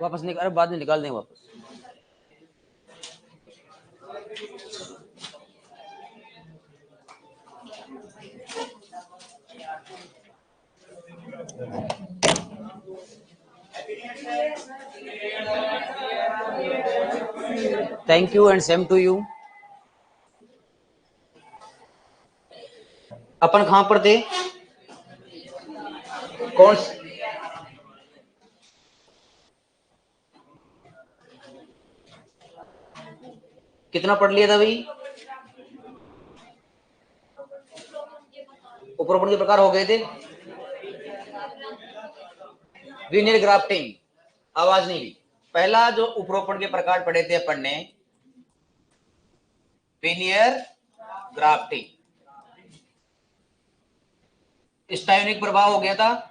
वापस निकाल, बाद में निकाल देंगे वापस। Thank you and same to you. अपन कहां पर थे? कौन कितना पढ़ लिया था भाई? उपरोपण के प्रकार हो गए थे। वीनियर ग्राफ्टिंग, आवाज नहीं ली। पहला जो उपरोपण के प्रकार पढ़े थे अपन ने, वीनियर ग्राफ्टिंग। स्टायोनिक प्रभाव हो गया था।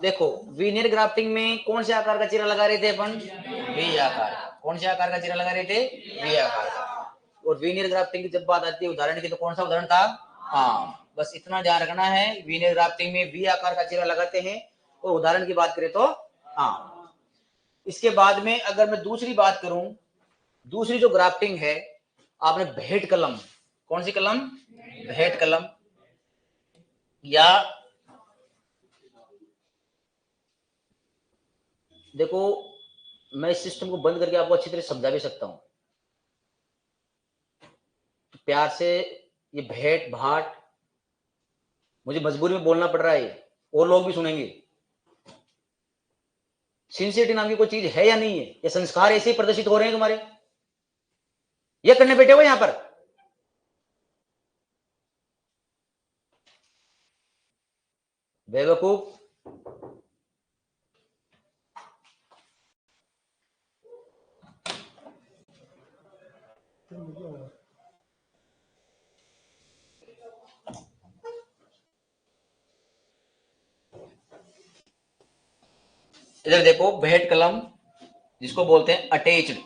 देखो वीनियर ग्राफ्टिंग में कौन से आकार का चीरा लगा रहे थे अपन? वी आकार। कौन से आकार का चीरा लगा रहे थे? वी आकार का। और वीनियर ग्राफ्टिंग की जब बात आती है उदाहरण की, तो कौन सा उदाहरण था? हाँ, बस इतना ध्यान रखना है, वीनियर ग्राफ्टिंग में वी आकार का चीरा लगाते हैं। और उदाहरण की बात करें तो हाँ। इसके बाद में अगर मैं दूसरी बात करूं, दूसरी जो ग्राफ्टिंग है, आपने भेंट कलम, कौन सी कलम? भेंट कलम। या देखो मैं इस सिस्टम को बंद करके आपको अच्छी तरह समझा भी सकता हूं प्यार से। ये भेंट भाट मुझे मजबूरी में बोलना पड़ रहा है, और लोग भी सुनेंगे। सिंसियरिटी नाम की कोई चीज है या नहीं है? ये संस्कार ऐसे ही प्रदर्शित हो रहे हैं तुम्हारे? ये करने बैठे हो यहां पर? बेवकूफ। इधर देखो, भेंट कलम जिसको बोलते हैं अटैच्ड,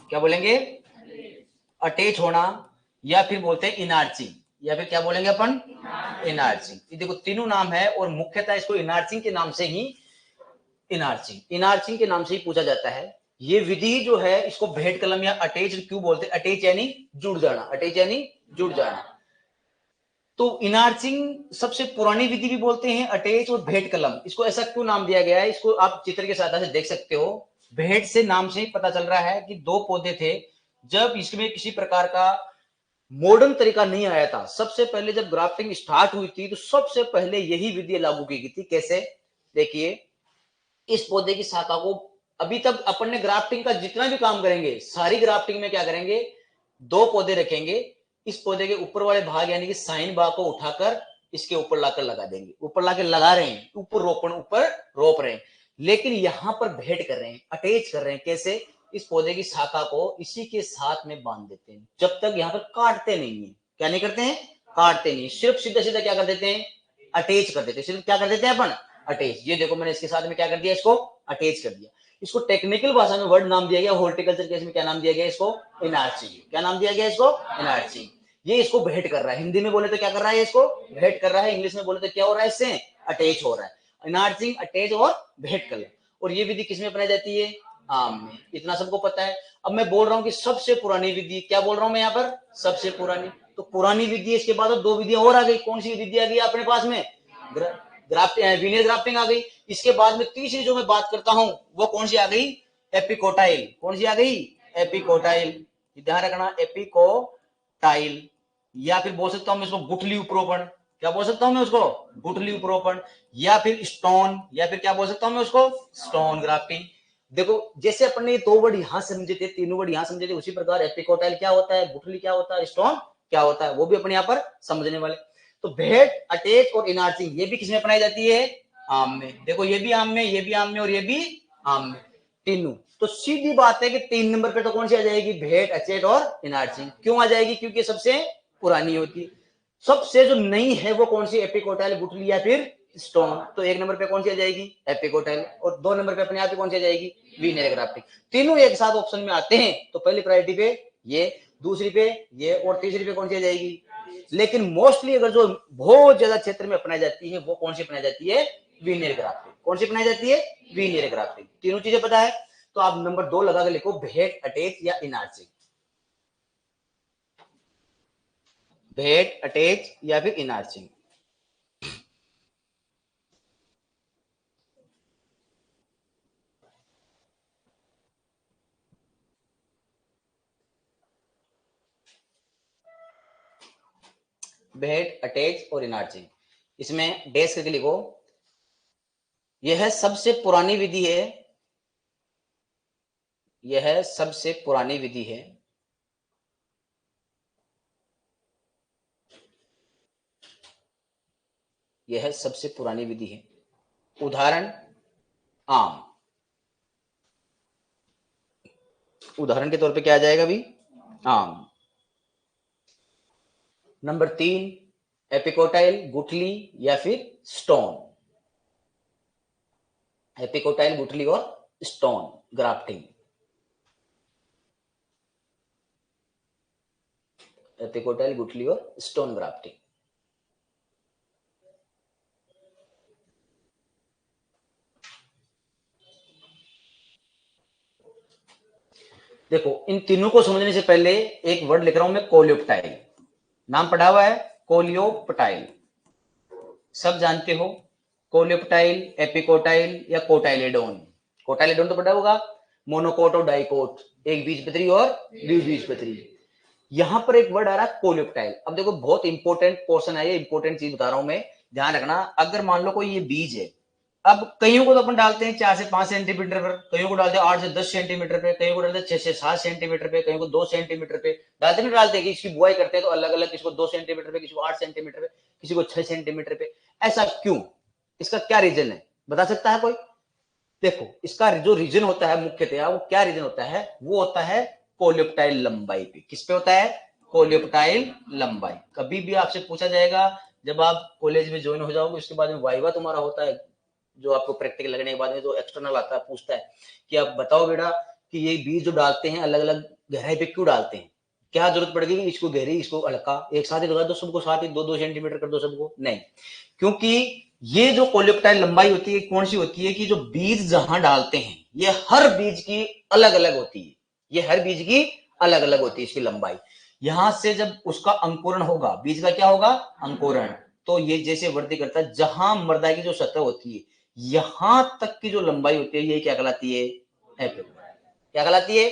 क्या बोलेंगे? अटैच होना, या फिर बोलते हैं इनार्चिंग, या फिर क्या बोलेंगे अपन? इनार्चिंग। ये देखो तीनों नाम है, और मुख्यतः इसको इनार्चिंग के नाम से ही, इनार्चिंग के नाम से ही पूछा जाता है। ये विधि जो है इसको भेंट कलम या अटैच्ड क्यों बोलते हैं? अटैच यानी जुड़ जाना, अटैच यानी जुड़ जाना। तो इनार्चिंग सबसे पुरानी विधि भी बोलते हैं, अटैच और भेंट कलम। इसको ऐसा क्यों नाम दिया गया है, इसको आप चित्र के सहायता से देख सकते हो। भेंट से नाम से ही पता चल रहा है कि दो पौधे थे, जब इसमें किसी प्रकार का मॉडर्न तरीका नहीं आया था, सबसे पहले जब ग्राफ्टिंग स्टार्ट हुई थी, तो सबसे पहले यही विधि लागू की गई थी। कैसे? देखिए, इस पौधे की शाखा को, अभी तक अपन ने ग्राफ्टिंग का जितना भी काम करेंगे, सारी ग्राफ्टिंग में क्या करेंगे? दो पौधे रखेंगे, इस पौधे के ऊपर वाले भाग यानी कि साइन भाग को उठाकर इसके ऊपर लाकर लगा देंगे। ऊपर लाकर लगा रहे हैं, ऊपर रोपण, ऊपर रोप रहे हैं। लेकिन यहां पर भेंट कर रहे हैं, अटैच कर रहे हैं। कैसे? इस पौधे की शाखा को इसी के साथ में बांध देते हैं, जब तक यहां पर काटते नहीं है। क्या नहीं करते हैं? काटते नहीं, सिर्फ सीधा सीधा क्या कर देते हैं? अटैच कर देते हैं। सिर्फ क्या कर देते हैं अपन? अटैच। ये देखो मैंने इसके साथ में क्या कर दिया? इसको अटैच कर दिया। इसको टेक्निकल भाषा में वर्ड नाम दिया गया, हॉर्टिकल्चर केस में क्या नाम दिया गया? इसको इनार्चिंग। क्या नाम दिया गया इसको? इनार्चिंग। ये इसको भेंट कर रहा है। हिंदी में बोले तो क्या कर रहा है? इसको भेंट कर रहा है। इंग्लिश में बोले तो क्या हो रहा है? इससे अटैच हो रहा है। इनार्चिंग, अटैच और भेंट कलर। और ये विधि किसमें अपनाई जाती है? आम में। इतना सबको पता है। अब मैं बोल रहा हूं कि सबसे पुरानी विधि, क्या बोल रहा हूं मैं यहाँ पर? सबसे पुरानी। तो पुरानी विधि, इसके बाद दो विधियां और आ गई। कौन सी विधि आ गई अपने पास में? ग्राफ्टिंग, वीनियर ग्राफ्टिंग आ गई। इसके बाद में तीसरी जो मैं बात करता हूं वो कौन सी आ गई? एपिकोटाइल। कौन सी आ गई? एपिकोटाइल। ध्यान रखना, एपिकोटाइल। या फिर बोल सकता हूं मैं इसको गुठली उपरोपण। क्या बोल सकता हूं मैं उसको? गुठली उपरोपण। या फिर स्टोन, या फिर क्या बोल सकता हूं मैं उसको? Stone grafting. देखो जैसे अपन ने दो वर्ड यहां समझे थे, तीनों वर्ड यहां समझे थे, उसी प्रकार एपिकोटाइल क्या होता है, गुठली क्या होता है, स्टोन क्या होता है, वो भी अपने यहाँ पर समझने वाले। तो भेंट, अटैच और इनार्चिंग ये भी किसमें अपनाई जाती है? आम में। देखो ये भी आम में, ये भी आम में, और ये भी आम में, तीनों। तो सीधी बात है कि 3 नंबर पे तो कौन सी आ जाएगी? भेंट, अटैच और इनार्चिंग। क्यों आ जाएगी? क्योंकि सबसे पुरानी होती। सबसे जो नई है वो कौन सी? एपिकोटाइल, गुठली या फिर स्टोन। तो 1 नंबर पे कौन सी आ जाएगी? एपिकोटाइल। और 2 नंबर पे अपने आप ही कौन सी आ जाएगी? Veneer grafting. तीनों एक साथ ऑप्शन में आते हैं तो पहली प्रायोरिटी पे ये, दूसरी पे ये, और तीसरी पे कौन सी आ जाएगी? लेकिन मोस्टली अगर जो बहुत ज्यादा क्षेत्र में अपनाई जाती है वो कौन सी अपनाई जाती है? Veneer grafting. कौन सी अपनाई जाती है? Veneer grafting. तीनों चीजें पता है तो आप नंबर 2 लगा के लिखो, भेट, अटैच या इनार्चिंग। भेट, अटैच या फिर इनार्चिंग। भेट, अटैच और इनार्चिंग। इसमें डैश करके लिखो, यह सबसे पुरानी विधि है, यह सबसे पुरानी विधि है, यह सबसे पुरानी विधि है। उदाहरण आम। उदाहरण के तौर पे क्या आ जाएगा अभी? आम। नंबर 3, एपिकोटाइल, गुठली या फिर स्टोन। एपिकोटाइल, गुठली और स्टोन ग्राफ्टिंग। एपिकोटाइल, गुठली और स्टोन ग्राफ्टिंग। देखो, इन तीनों को समझने से पहले एक वर्ड लिख रहा हूं मैं, कोलियोप्टाइल। नाम पढ़ा हुआ है, कोलियोप्टाइल, सब जानते हो। कोलियोप्टाइल, एपिकोटाइल या कोटाइलेडोन। कोटाइलेडोन तो पढ़ा होगा, मोनोकोट और डाइकोट, एक बीजपत्री और द्विबीजपत्री। यहां पर एक वर्ड आ रहा है कोलियोप्टाइल। अब देखो, बहुत इंपॉर्टेंट पोर्शन है ये, इंपॉर्टेंट चीज बता रहा हूं मैं, ध्यान रखना। अगर मान लो कोई ये बीज है, अब कईयों को तो अपन डालते हैं 4 से 5 सेंटीमीटर पर, कईयों को डालते हैं 8 से 10 सेंटीमीटर पे, कईयों को डालते हैं 6 से 7 सेंटीमीटर पे, कईयों को 2 सेंटीमीटर पे डालते, नहीं डालते कि इसकी बुआई करते हैं तो अलग अलग, किसी को 2 सेंटीमीटर पे, किसी को 8 सेंटीमीटर पे, किसी को 6 सेंटीमीटर पे। ऐसा क्यों? इसका क्या रीजन है, बता सकता है कोई? देखो, इसका जो रीजन होता है मुख्यतया, वो क्या रीजन होता है? वो होता है कोलियोप्टाइल लंबाई पे। किस पे होता है? कोलियोप्टाइल लंबाई। कभी भी आपसे पूछा जाएगा, जब आप कॉलेज में ज्वाइन हो जाओगे उसके बाद में वाइवा तुम्हारा होता है, जो आपको प्रैक्टिकल लगने के बाद में जो एक्सटर्नल आता है, पूछता है कि आप बताओ बेटा कि ये बीज जो डालते हैं अलग अलग गहराई पे क्यों डालते हैं, क्या जरूरत पड़ गई, इसको गहरी इसको हल्का, एक साथ ही लगा दो सबको, साथ ही 2-2 सेंटीमीटर कर दो सबको? नहीं, क्योंकि ये जो कोलियोप्टाइल लंबाई होती है कौन सी होती है कि जो बीज जहां डालते हैं ये हर बीज की अलग अलग होती है, ये हर बीज की अलग अलग होती है इसकी लंबाई। यहां से जब उसका अंकुरण होगा, बीज का क्या होगा? अंकुरण। तो ये जैसे वृद्धि करता है, जहां मृदा की जो सतह होती है यहां तक की जो लंबाई होती है ये क्या कहलाती है? एपिकोटाइल। क्या कहलाती है?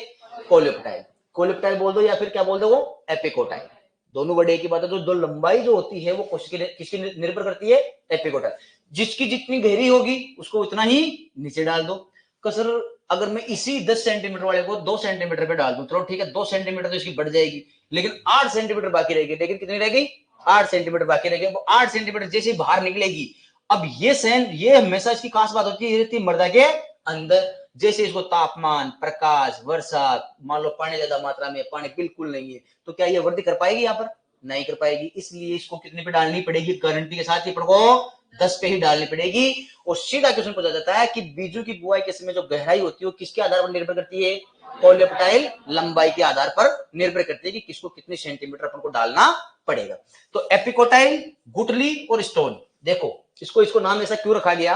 कोलियोप्टाइल। कोलियोप्टाइल बोल दो या फिर क्या बोल दो, वो एपिकोटाइल। दोनों वर्ड एक ही बात है। तो दो लंबाई जो होती है वो किसकी निर्भर करती है? एपिकोटाइल। जिसकी जितनी गहरी होगी उसको उतना ही नीचे डाल दो। कसर अगर मैं इसी 10 सेंटीमीटर वाले को 2 सेंटीमीटर पे डाल दूं, चलो ठीक है 2 सेंटीमीटर तो इसकी बढ़ जाएगी, लेकिन 8 सेंटीमीटर बाकी रहेगी। लेकिन कितनी रहेगी? 8 सेंटीमीटर बाकी रहेगी। वो 8 सेंटीमीटर जैसे बाहर निकलेगी, अब ये हमेशा इसकी खास बात होती है, ये रहती है मृदा के अंदर। जैसे इसको तापमान, प्रकाश, वर्षा, मान लो पानी ज्यादा मात्रा में, पानी बिल्कुल नहीं है, तो क्या ये वृद्धि कर पाएगी? यहाँ पर नहीं कर पाएगी। इसलिए इसको कितने पे डालनी पड़ेगी? गारंटी के साथ ही पढ़ो, 10 पे ही डालनी पड़ेगी। और सीधा क्वेश्चन पूछा जाता है कि बीजों की बुआई के समय जो गहराई होती है वो किसके आधार पर निर्भर करती है? कोलियोप्टाइल लंबाई के आधार पर निर्भर करती है कि किसको कितने सेंटीमीटर अपन को डालना पड़ेगा। तो एपिकोटाइल, गुठली और स्टोन। देखो इसको नाम ऐसा क्यों रखा गया?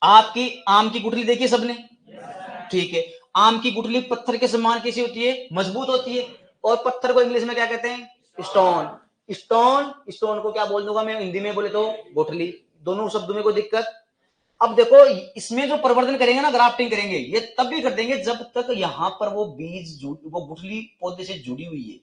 आपकी आम की गुठली देखी सबने, ठीक है। आम की गुठली पत्थर के समान कैसी होती है? मजबूत होती है। और पत्थर को इंग्लिश में क्या कहते हैं? स्टोन। स्टोन को क्या बोल दूंगा मैं हिंदी में बोले तो? गुठली। दोनों शब्दों में कोई दिक्कत? अब देखो, इसमें जो प्रवर्धन करेंगे ना, ग्राफ्टिंग करेंगे, ये तब भी कर देंगे जब तक यहां पर वो बीज वो गुठली पौधे से जुड़ी हुई है।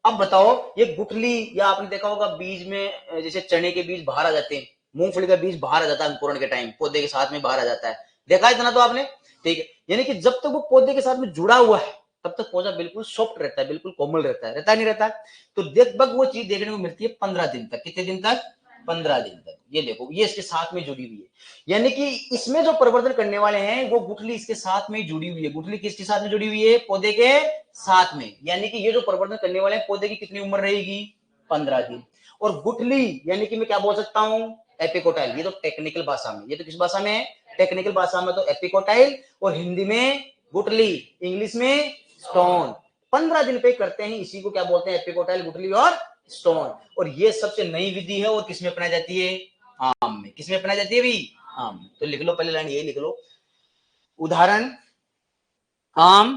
अब बताओ, ये गुठली, या आपने देखा होगा बीज में जैसे चने के बीज बाहर आ जाते हैं, मूंगफली का बीज बाहर आ जाता है अंकुरण के टाइम, पौधे के साथ में बाहर आ जाता है, देखा है इतना तो आपने? ठीक है, यानी कि जब तक वो पौधे के साथ में जुड़ा हुआ है तब तक पौधा बिल्कुल सॉफ्ट रहता है, बिल्कुल कोमल रहता है, रहता नहीं रहता है? तो लगभग वो चीज देखने को मिलती है 15 दिन तक। कितने दिन तक? 15 दिन तक। ये देखो, ये इसके साथ में जुड़ी हुई है, यानी कि इसमें जो प्रवर्धन करने वाले हैं वो गुठली इसके साथ में जुड़ी हुई है। गुठली किसके साथ में जुड़ी हुई है? पौधे के साथ में। यानी कि ये जो प्रवर्धन करने वाले हैं, पौधे की कितनी उम्र रहेगी? 15 दिन। और गुठली यानी कि मैं क्या बोल सकता हूं? एपिकोटाइल। ये तो टेक्निकल भाषा में, ये तो किस भाषा में है? टेक्निकल भाषा में तो एपिकोटाइल, और हिंदी में गुठली, इंग्लिश में स्टोन। 15 दिन पे करते हैं, इसी को क्या बोलते हैं? एपिकोटाइल, गुठली और स्टोन। और ये सबसे नई विधि है और किसमें अपनाई जाती है? आम में। किसमें अपनाई जाती है भी? आम। तो लिख लो पहले लाइन यही लिख लो, उदाहरण आम,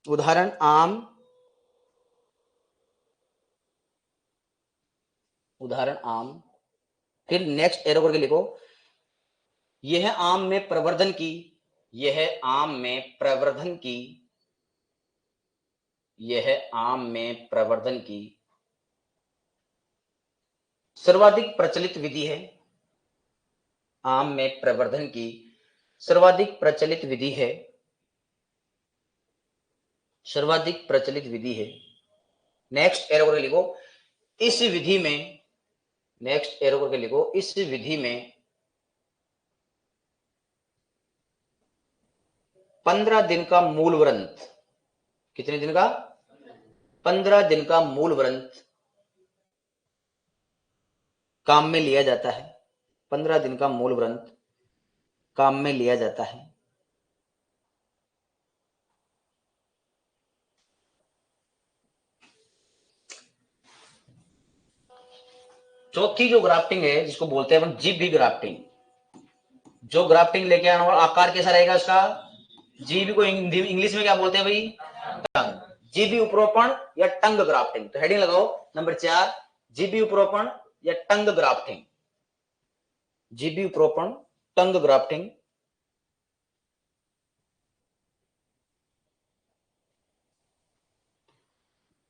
उदाहरण आम, उदाहरण आम। फिर नेक्स्ट एरो करके लिखो, यह आम में प्रवर्धन की, यह आम में प्रवर्धन की, यह आम में प्रवर्धन की सर्वाधिक प्रचलित विधि है। आम में प्रवर्धन की सर्वाधिक प्रचलित विधि है, सर्वाधिक प्रचलित विधि है। नेक्स्ट एरो करके लिखो, इस विधि में, नेक्स्ट एरो करके लिखो, इस विधि में 15 दिन का मूल व्रत, कितने दिन का? 15 दिन का मूल व्रत काम में लिया जाता है। 15 दिन का मूल व्रत काम में लिया जाता है। चौथी जो ग्राफ्टिंग है जिसको बोलते हैं अपन जीबी ग्राफ्टिंग, जो ग्राफ्टिंग लेके आना वाला आकार कैसा रहेगा उसका? जीबी को इंग्लिश में क्या बोलते हैं भाई? टंग। जीबी उपरोपण या टंग ग्राफ्टिंग। तो हेडिंग लगाओ नंबर 4, जीबी उपरोपण या टंग ग्राफ्टिंग। जीबी उपरोपण, टंग ग्राफ्टिंग।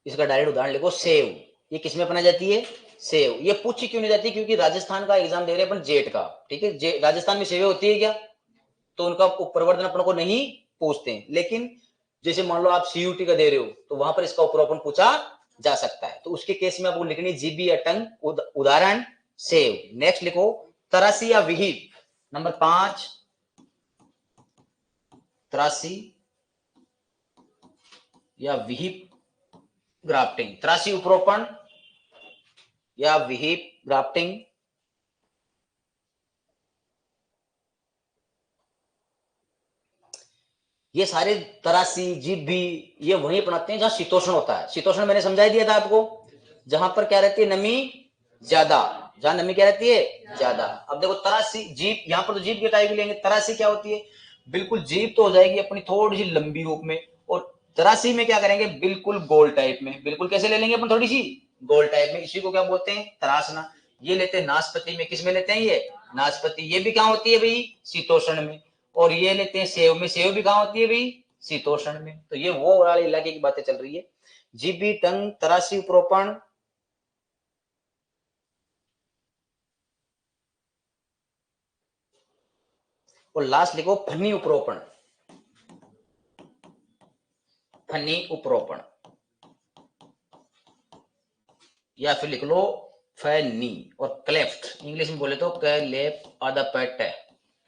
इसका डायरेक्ट उदाहरण लिखो, सेव। ये किसमें अपनाई जाती है? सेव। ये पूछी क्यों नहीं जाती? क्योंकि राजस्थान का एग्जाम दे रहे हैं अपन जेट का, ठीक है? राजस्थान में सेवे होती है क्या? तो उनका प्रवर्धन अपन को नहीं पूछते हैं। लेकिन जैसे मान लो आप सीयूटी का दे रहे हो तो वहां पर इसका उपरोपण पूछा जा सकता है। तो उसके केस में आपको लिखनी जीबी या टंग। उदाहरण सेव। नेक्स्ट लिखो, तरासी या विहिप। नंबर 5, तरासी या विहिप ग्राफ्टिंग। तरासी उपरोपण या विहिप ग्राफ्टिंग। ये सारे तरासी, जीबी ये वहीं अपनाते हैं जहां शीतोष्ण होता है। शीतोष्ण मैंने समझाई दिया था आपको, जहां पर क्या रहती है? नमी ज्यादा। जहां नमी क्या रहती है? ज्यादा। अब देखो तरासी जीप, यहां पर तो जीप के टाइप लेंगे। तरासी क्या होती है? बिल्कुल जीप तो हो जाएगी अपनी थोड़ी सी लंबी रूप में, और तरासी में क्या करेंगे? बिल्कुल गोल टाइप में। बिल्कुल कैसे ले लेंगे अपन? थोड़ी सी गोल टाइप में। इसी को क्या बोलते हैं? तरासना। ये लेते हैं नाशपति में। किस में लेते हैं? ये नाशपति। ये भी कहां होती है भाई? शीतोष्ण में। और ये लेते हैं सेव में। सेव भी कहां होती है भाई? शीतोष्ण में। तो ये वो वाले इलाके की बातें चल रही है। जीबी, टंग, तरासी उपरोपण, और लास्ट लिखो फनी उपरोपण। फनी उपरोपण, या फिर लिख लो फैनी। और क्लेफ्ट, इंग्लिश में बोले तो क्लेप आधा पैट,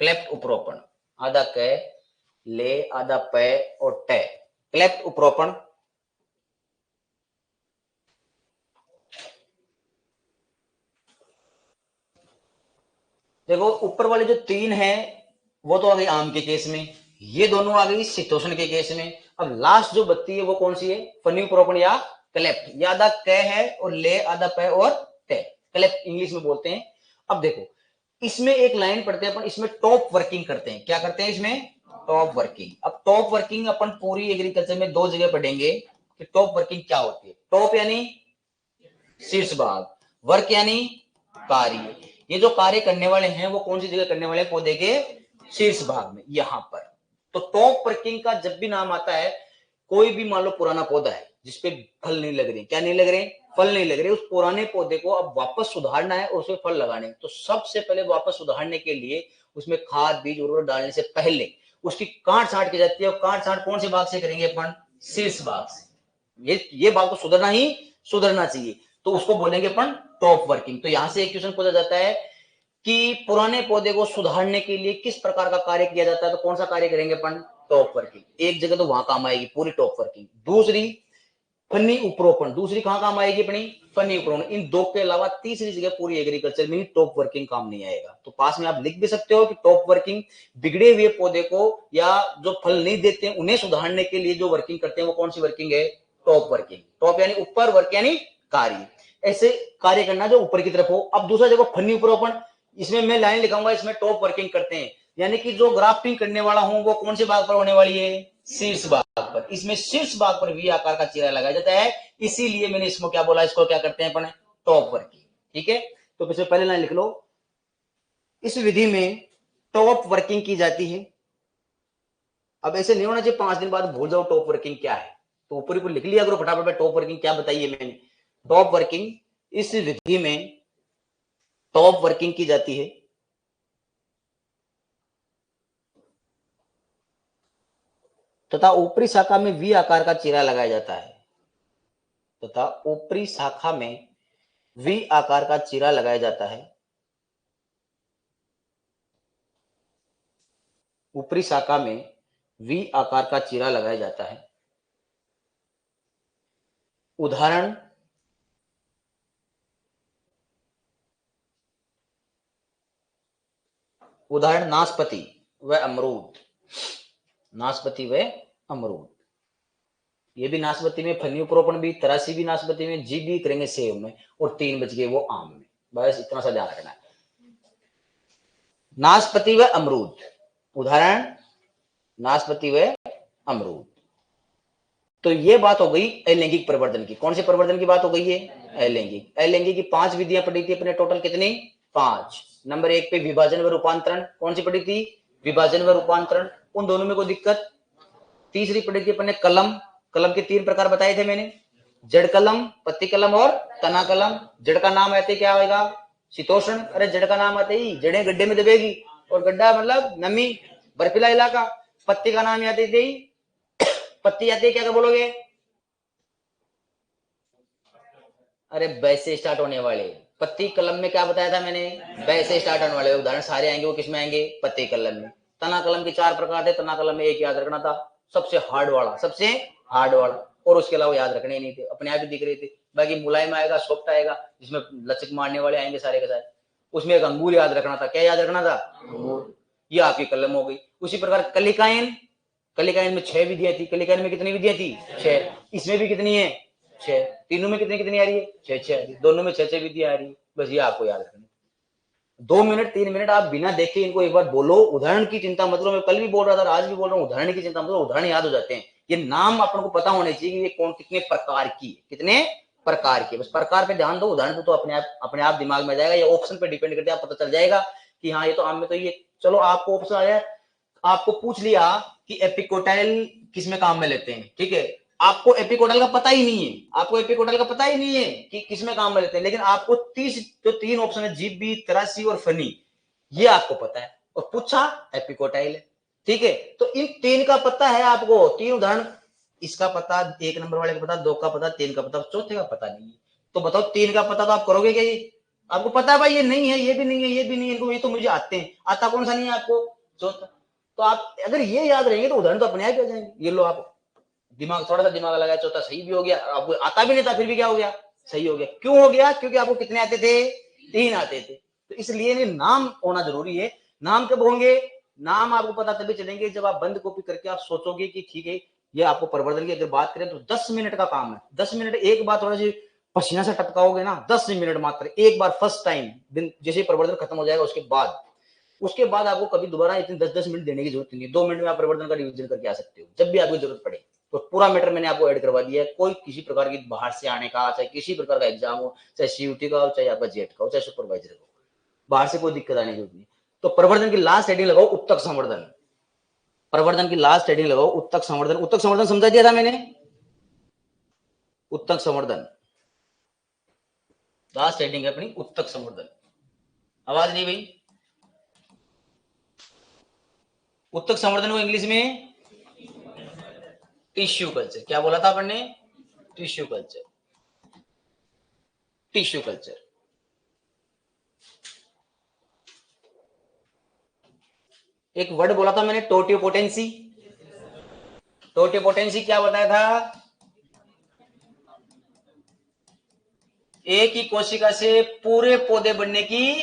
क्लेफ्ट उपरोपण। आधा क ले, आधा पै और टे, क्लेफ्ट उपरोपण। देखो ऊपर वाले जो 3 हैं वो तो आ गई आम के केस में, ये दोनों आ गई शीतोष्ण के केस में। अब लास्ट जो बत्ती है वो कौन सी है? फनी उपरोपण या क्लेफ्ट। या आधा क है और ले, आधा पै और टे, क्लेफ्ट इंग्लिश में बोलते हैं। अब देखो इसमें एक लाइन पढ़ते हैं अपन, इसमें टॉप वर्किंग करते हैं। क्या करते हैं इसमें? Top working. अब टॉप वर्किंग अपन पूरी एग्रीकल्चर में 2 जगह पढ़ेंगे कि टॉप वर्किंग क्या होती है। टॉप यानी शीर्ष भाग, वर्क यानी कार्य। ये जो कार्य करने वाले हैं वो कौन सी जगह करने वाले हैं? पौधे के शीर्ष भाग में, यहां पर। तो टॉप वर्किंग का जब भी नाम आता है, कोई भी मान लो पुराना पौधा है जिसपे फल नहीं लग रहे, क्या नहीं लग रहे? फल नहीं लग रहे, उस पुराने पौधे को अब वापस सुधारना है और उसमें फल लगाने। तो सबसे पहले वापस सुधारने के लिए उसमें खाद, बीज, उर्वरक डालने से पहले उसकी काट छांट की जाती है। और काट छांट कौन से भाग से करेंगे अपन? शीर्ष भाग से। ये भाग तो सुधरना ही सुधरना चाहिए, तो उसको बोलेंगे अपन टॉप वर्किंग। तो यहां से एक क्वेश्चन पूछा जाता है कि पुराने पौधे को सुधारने के लिए किस प्रकार का कार्य किया जाता है? तो कौन सा कार्य करेंगे अपन? Top working. एक जगह तो वहां काम आएगी पूरी टॉप वर्किंग। दूसरी फनी उपरोपण, दूसरी कहां काम आएगी अपनी? फनी उपरोपण। इन 2 के अलावा तीसरी जगह पूरी एग्रीकल्चर में टॉप वर्किंग काम नहीं आएगा। तो पास में आप लिख भी सकते हो कि टॉप वर्किंग बिगड़े हुए पौधे को या जो फल नहीं देते हैं उन्हें सुधारने के लिए जो वर्किंग करते हैं वो कौन सी वर्किंग है? Top working. टॉप यानी ऊपर, वर्क यानी कार्य। ऐसे कार्य करना जो ऊपर की तरफ हो। अब दूसरा देखो फनी उपरोपण। इसमें मैं लाइन लिखाऊंगा, इसमें टॉप वर्किंग करते हैं, यानी कि जो ग्राफ्टिंग करने वाला हूं वो कौन से भाग पर होने वाली है, शीर्ष भाग पर। इसमें शीर्ष भाग पर वी आकार का चीरा लगाया जाता है, इसीलिए मैंने इसको क्या बोला, इसको क्या करते हैं अपन, टॉप वर्किंग। ठीक है, तो इसमें पहले लाइन लिख लो, इस विधि में टॉप वर्किंग की जाती है। अब ऐसे नहीं होना चाहिए 5 दिन बाद भूल जाओ टॉप वर्किंग क्या है, तो ऊपर ऊपर लिख लिया करो फटाफट में टॉप वर्किंग क्या बताइए मैंने। टॉप वर्किंग, इस विधि में टॉप वर्किंग की जाती है तथा ऊपरी शाखा में वी आकार का चीरा लगाया जाता है, तथा ऊपरी शाखा में वी आकार का चीरा लगाया जाता है। ऊपरी शाखा में वी आकार का चीरा लगाया जाता है। उदाहरण, उदाहरण नाशपाती व अमरूद, नाशपाती व अमरूद। ये भी नाशपाती में फनी उपरोपण भी, तरासी भी नाशपाती में, जी भी करेंगे सेब में, और 3 बच गए वो आम में। बस इतना सा ध्यान रखना है। नाशपाती व अमरूद, उदाहरण नाशपाती व अमरूद। तो ये बात हो गई अलैंगिक प्रवर्धन की। कौन से प्रवर्धन की बात हो गई है, अलैंगिक। अलैंगिक की 5 विधियां पढ़ी थी अपने, टोटल कितनी, 5। नंबर 1 पे विभाजन व रूपांतरण, कौन सी पढ़ी थी, विभाजन व रूपांतरण, उन दोनों में कोई दिक्कत। तीसरी पढ़ी थी अपने कलम, कलम के 3 प्रकार बताए थे मैंने, जड़ कलम, पत्ती कलम और तना कलम। जड़ का नाम आते क्या होगा, शीतोष्ण। अरे जड़ का नाम आते ही जड़ें गड्ढे में दबेगी, और गड्ढा मतलब नमी, बर्फीला इलाका। पत्ती का नाम आते ही, पत्ती आती है क्या बोलोगे, अरे वैसे स्टार्ट होने वाले। पत्ती कलम में क्या बताया था मैंने, वैसे स्टार्ट होने वाले उदाहरण सारे आएंगे, वो किसमें आएंगे, पत्ती कलम में। तना कलम के 4 प्रकार थे, तना कलम में एक याद रखना था, सबसे हार्ड वाला, सबसे हार्ड वाला, और उसके अलावा याद रखने नहीं थे, अपने आप ही दिख रहे थे। बाकी मुलायम आएगा, सॉफ्ट आएगा, जिसमें लचक मारने वाले आएंगे सारे के सारे। उसमें एक अंगूर याद रखना था, क्या याद रखना था, अंगूर। ये आपकी कलम हो गई। उसी प्रकार कलिकायन, कलिकायन में 6 विधियां थी। कलिकायन में कितनी विधियां थी, 6। इसमें भी कितनी है, 6। तीनों में कितनी कितनी आ रही है, 6 आ रही है, दोनों में 6 विधियां आ रही है। बस ये आपको याद रखना। 2 मिनट 3 मिनट आप बिना देखे इनको एक बार बोलो। उदाहरण की चिंता मतलब, मैं कल भी बोल रहा था, आज भी बोल रहा हूँ, उदाहरण की चिंता मतलब, उदाहरण याद हो जाते हैं। ये नाम अपन को पता होने चाहिए कि ये कौन कितने प्रकार की, कितने प्रकार की, बस प्रकार पे ध्यान दो, उदाहरण तो अपने आप दिमाग में जाएगा, या ऑप्शन पे डिपेंड करते हैं, पता चल जाएगा कि हाँ ये तो आम में तो ये। चलो आपको ऑप्शन आया, आपको पूछ लिया कि एपिकोटाइल किसमें काम में लेते हैं, ठीक है, आपको एपिकोटाइल का पता ही नहीं है, आपको एपिकोटाइल का पता ही नहीं है कि किसमें काम में लेते हैं, लेकिन आपको 30 जो 3 ऑप्शन है, जीबी, तरासी और फनी, ये आपको पता है, और पूछा एपिकोटाइल है, ठीक है। तो इन 3 का पता है आपको, 3 उदाहरण, इसका पता, 1 नंबर वाले का पता, 2 का पता, 3 का पता, चौथे का पता नहीं है। तो बताओ 3 का पता तो आप करोगे क्या, ये आपको पता है भाई, ये नहीं है, ये भी नहीं है, ये भी नहीं है, इनको ये तो मुझे आते हैं, आता कौन सा नहीं है आपको, चौथा। तो आप अगर ये याद रहेंगे तो उदाहरण तो अपने आप हो जाएंगे। ये लो आप दिमाग, थोड़ा सा दिमाग लगाया, चौथा सही भी हो गया, आपको आता भी नहीं था फिर भी क्या हो गया, सही हो गया। क्यों हो गया, क्योंकि आपको कितने आते थे, 3 आते थे। तो इसलिए नाम होना जरूरी है। नाम कब होंगे, नाम आपको पता तभी चलेंगे जब आप बंद कॉपी करके आप सोचोगे कि ठीक है, ये आपको प्रवर्धन की अगर बात करें तो 10 मिनट का काम है। 10 मिनट एक बार थोड़ा सी पसीना से टपकाओगे ना, 10 मिनट मात्र, एक बार फर्स्ट टाइम, दिन जैसे प्रवर्धन खत्म हो जाएगा उसके बाद आपको कभी दोबारा इतने 10-10 मिनट देने की जरूरत नहीं है। 2 मिनट में आप प्रवर्धन का रिवीजन करके आ सकते हो जब भी आपको जरूरत पड़े। तो पूरा मैटर मैंने आपको ऐड करवा दिया है। कोई किसी प्रकार की बाहर से आने का, चाहे किसी प्रकार का एग्जाम हो, चाहे सीयूटी का हो, चाहे आपका जेट का हो, चाहे सुपरवाइजर का हो, बाहर से कोई दिक्कत आने की जरूरत नहीं। तो प्रवर्धन की लास्ट हेडिंग लगाओ उत्तक संवर्धन। प्रवर्धन की लास्ट हेडिंग लगाओ उत्तक संवर्धन। उत्तक संवर्धन समझा दिया था मैंने, उत्तक संवर्धन लास्ट हेडिंग है अपनी, उत्तक संवर्धन। आवाज नहीं भाई, उत्तक संवर्धन को इंग्लिश में टिश्यू कल्चर। क्या बोला था अपन ने, टिश्यू कल्चर, टिश्यू कल्चर। एक वर्ड बोला था मैंने, टोटियोपोटेंसी। टोटियोपोटेंसी क्या बताया था, एक ही कोशिका से पूरे पौधे बनने की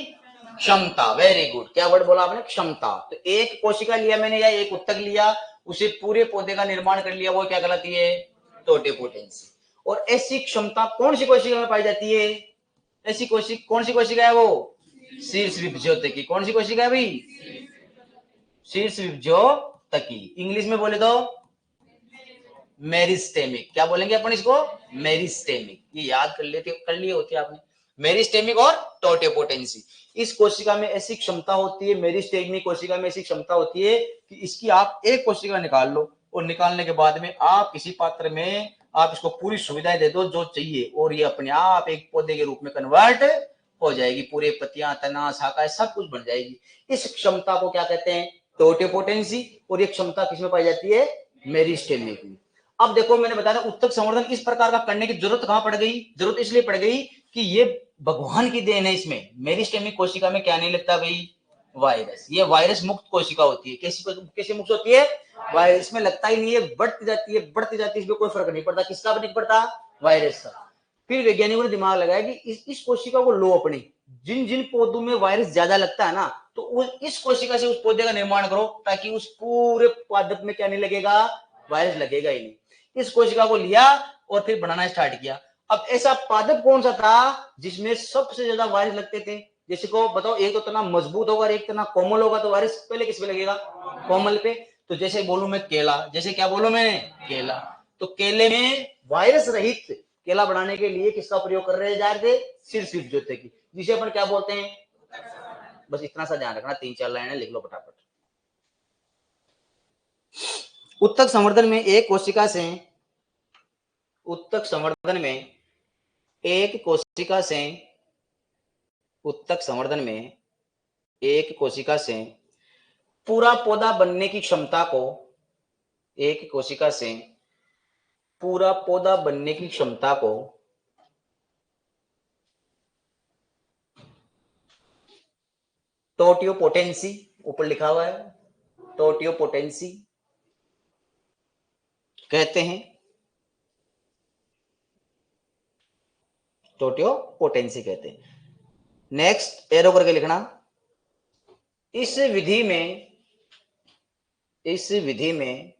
क्षमता। वेरी गुड, क्या वर्ड बोला आपने, क्षमता। तो एक कोशिका लिया मैंने या एक उत्तक लिया, उसे पूरे पौधे का निर्माण कर लिया, वो क्या कहलाती है, टोटियोपोटेंसी। और ऐसी क्षमता कौन सी कोशिका में पाई जाती है, ऐसी कोशिका कौन सी कोशिका है वो, शीर्ष विभज्योतकी। कौन सी कोशिका है भाई? शीर्ष विभज्योतकी। इंग्लिश में बोले तो मेरिस्टेमिक। क्या बोलेंगे अपन इसको? मेरिस्टेमिक। ये याद कर लिए होती है आपने। मेरिस्टेमिक और टोटियोपोटेंसी। इस कोशिका में ऐसी क्षमता होती है, मेरिस्टेमिक कोशिका में ऐसी क्षमता होती है कि इसकी आप एक कोशिका निकाल लो और निकालने के बाद में आप किसी पात्र में आप इसको पूरी सुविधाएं दे दो जो चाहिए, और ये अपने आप एक पौधे के रूप में कन्वर्ट हो जाएगी। पूरे पत्तियां, तना, शाखाएं सब कुछ बन जाएगी। इस क्षमता को क्या कहते हैं? टोटियोपोटेंसी। और ये क्षमता किसमें पाई जाती है? मेरिस्टेमिक में। अब देखो, मैंने बताया उत्तक संवर्धन इस प्रकार का करने की जरूरत कहां पड़ गई? जरूरत इसलिए पड़ गई कि ये भगवान की देन है। इसमें मेरिस्टेमिक कोशिका में क्या नहीं लगता भाई? वायरस। ये वायरस मुक्त कोशिका होती है। कैसे मुक्त होती है? वायरस में लगता ही नहीं है, बढ़ती जाती है, बढ़ती जाती है, इसमें कोई फर्क नहीं पड़ता। किसका भी नहीं पड़ता? वायरस का। फिर वैज्ञानिकों ने दिमाग लगाया कि इस कोशिका को लो अपनी। जिन जिन पौधों में वायरस ज्यादा लगता है ना, तो इस कोशिका से उस पौधे का निर्माण करो, ताकि उस पूरे पादप में क्या नहीं लगेगा? वायरस लगेगा ही नहीं। इस कोशिका को लिया और फिर बनाना स्टार्ट किया। अब ऐसा पादप कौन सा था जिसमें सबसे ज्यादा वायरस लगते थे? जैसे को बताओ, एक तो तना मजबूत होगा और एक तना कोमल होगा, तो वायरस पहले किस पे लगेगा? कोमल पे। तो जैसे बोलूं मैं केला, जैसे क्या बोलूं मैं? केला। तो केले में वायरस रहित केला बनाने के लिए किसका प्रयोग कर रहे जा रहे थे? शीर्ष विभज्योतकी, जिसे अपन क्या बोलते हैं? बस इतना सा ध्यान रखना, 3-4 लाइनें लिख लो फटाफट। उत्तक संवर्धन में एक कोशिका से उत्तक संवर्धन में एक कोशिका से उत्तक संवर्धन में एक कोशिका से पूरा पौधा बनने की क्षमता को एक कोशिका से पूरा पौधा बनने की क्षमता को टोटियोपोटेंसी, ऊपर लिखा हुआ है टोटियोपोटेंसी कहते हैं। टोटियोपोटेंसी कहते हैं। नेक्स्ट एरो करके लिखना। इस विधि में इस विधि में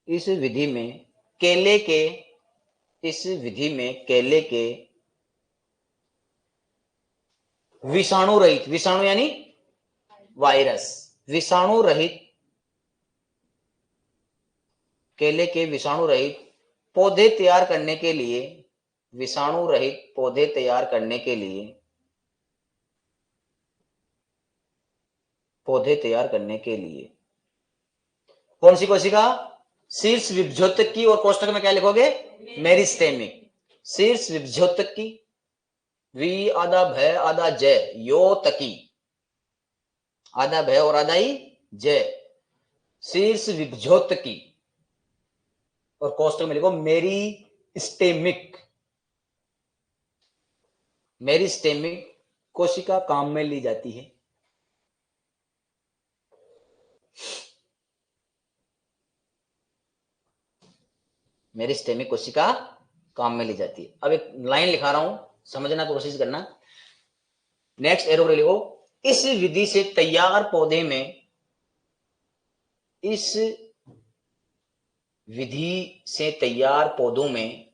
इस विधि में केले के इस विधि में केले के विषाणु रहित, विषाणु यानी वायरस, विषाणु रहित केले के विषाणु रहित पौधे तैयार करने के लिए विषाणु रहित पौधे तैयार करने के लिए पौधे तैयार करने के लिए कौन सी कोशिका? शीर्ष विभज्योतकी। और कोष्टक में क्या लिखोगे? मेरिस्टेमिक। शीर्ष विभज्योतकी, वी आधा भय आधा जय, यो तकी, आधा भय और आधा ही जय, शीर्ष विभज्योतकी। और कोष्टक में लिखो मेरिस्टेमिक। मेरिस्टेमिक कोशिका काम में ली जाती है। मेरिस्टेमिक कोशिका काम में ली जाती है। अब एक लाइन लिखा रहा हूं, समझना कोशिश करना। नेक्स्ट एरो लिखो। इस विधि से तैयार पौधे में इस विधि से तैयार पौधों में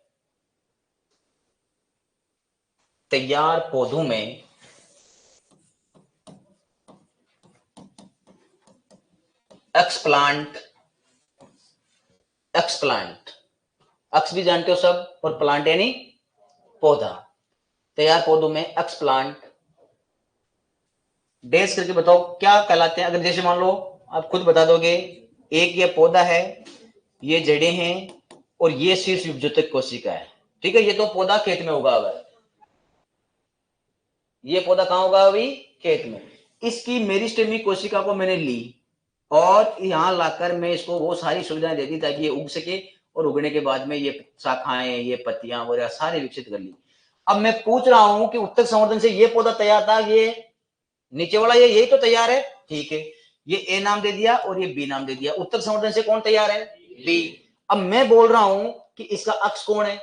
एक्सप्लांट एक्स भी जानते हो सब, और प्लांट यानी पौधा। तैयार पौधों में एक्सप्लांट डेस करके बताओ क्या कहलाते हैं। अगर जैसे मान लो आप खुद बता दोगे, एक ये पौधा है, ये जड़ें हैं, और ये शीर्ष विभज्योतक कोशिका है। ठीक है, ये तो पौधा खेत में उगा हुआ है। ये पौधा कहां उगा अभी? खेत में। इसकी मेरिस्टेमिक कोशिका को मैंने ली और यहां लाकर मैं इसको वो सारी सुविधाएं दे दी ताकि ये उग सके, और उगने के बाद में ये शाखाएं, ये पत्तियां वगैरह सारे विकसित कर ली। अब मैं पूछ रहा हूं कि उत्तक संवर्धन से ये पौधा तैयार था, ये नीचे वाला ये यही तो तैयार है। ठीक है, ये ए नाम दे दिया और ये बी नाम दे दिया। उत्तक संवर्धन से कौन तैयार है? बी। अब मैं बोल रहा हूं कि इसका अक्ष कौन है?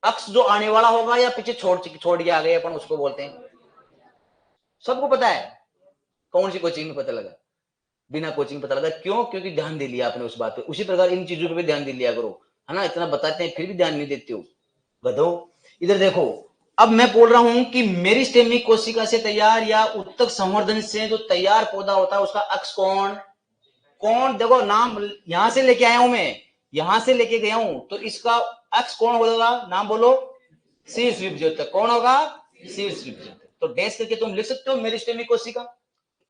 अक्ष जो आने वाला होगा या पीछे छोड़ के आ गए अपन उसको बोलते हैं। सबको पता है। कौन सी कोचिंग में पता लगा? बिना कोचिंग पता लगा। क्यों? क्योंकि ध्यान दे लिया आपने उस बात पे। उसी प्रकार इन चीजों पे भी ध्यान दे लिया करो, है ना। इतना बताते हैं फिर भी ध्यान नहीं देते हो, गधो। इधर देखो, अब मैं बोल रहा हूं कि मेरिस्टेमिक कोशिका से तैयार या उत्तक संवर्धन से जो तैयार पौधा होता है उसका अक्ष कौन कौन, देखो नाम यहां से लेके आया हूं मैं, यहां से लेके गया हूं, तो इसका अक्ष कौन होगा, नाम बोलो, शीर्ष विभज्योतक। कौन होगा, शीर्ष विभज्योतक। तो डैश करके तुम लिख सकते हो मेरिस्टेमिक कोशिका,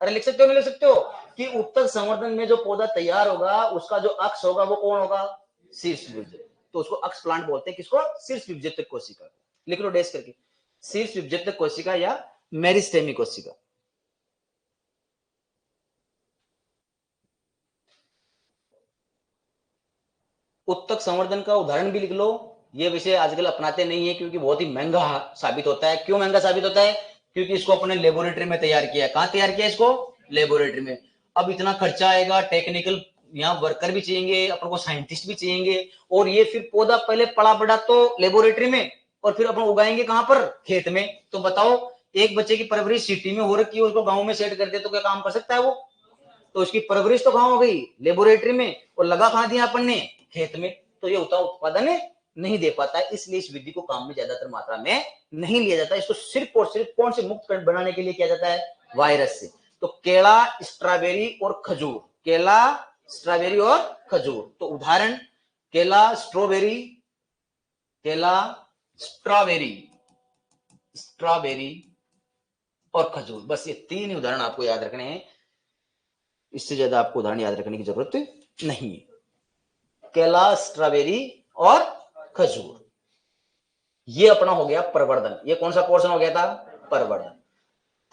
अरे लिख सकते हो नहीं लिख सकते हो, कि उत्तक संवर्धन में जो पौधा तैयार होगा उसका जो अक्ष होगा वो कौन होगा, शीर्ष विभज्योतक। तो उसको अक्ष प्लांट बोलते हैं, किसको, शीर्ष विभज्योतक कोशिका। लिख लो डैश करके, शीर्ष विभज्योतक कोशिका या मेरिस्टेमिक कोशिका। उत्तक संवर्धन का उदाहरण भी लिख लो। ये विषय आजकल अपनाते नहीं है क्योंकि बहुत ही महंगा साबित होता है। क्यों महंगा साबित होता है, क्योंकि इसको अपने लेबोरेटरी में तैयार किया है। कहां तैयार किया इसको, लेबोरेटरी में। अब इतना खर्चा आएगा, टेक्निकल यहाँ वर्कर भी चाहिए, अपन को साइंटिस्ट भी चाहिए, और ये फिर पौधा पहले पड़ा पड़ा तो लेबोरेटरी में, और फिर अपन उगाएंगे कहां पर, खेत में। तो बताओ, एक बच्चे की परवरिश सिटी में हो रखी है, उसको गांव में सेट कर दे तो क्या काम कर सकता है वो, तो उसकी परवरिश तो कहां हो गई, लेबोरेटरी में, और लगा कहां दिया अपन ने, खेत में। तो ये उतना उत्पादन नहीं दे पाता है, इसलिए इस विधि को काम में ज्यादातर मात्रा में नहीं लिया जाता। इसको सिर्फ और सिर्फ कौन से मुक्त कण बनाने के लिए किया जाता है, वायरस से। तो केला, स्ट्रॉबेरी और खजूर, केला, स्ट्रॉबेरी और खजूर। तो उदाहरण, केला, स्ट्रॉबेरी, केला, स्ट्रॉबेरी, स्ट्रॉबेरी और खजूर। बस ये तीन ही उदाहरण आपको याद रखने हैं, इससे ज्यादा आपको उदाहरण याद रखने की जरूरत नहीं है। केला, स्ट्रॉबेरी और खजूर, ये अपना हो गया प्रवर्धन। ये कौन सा पोर्शन हो गया था, प्रवर्धन।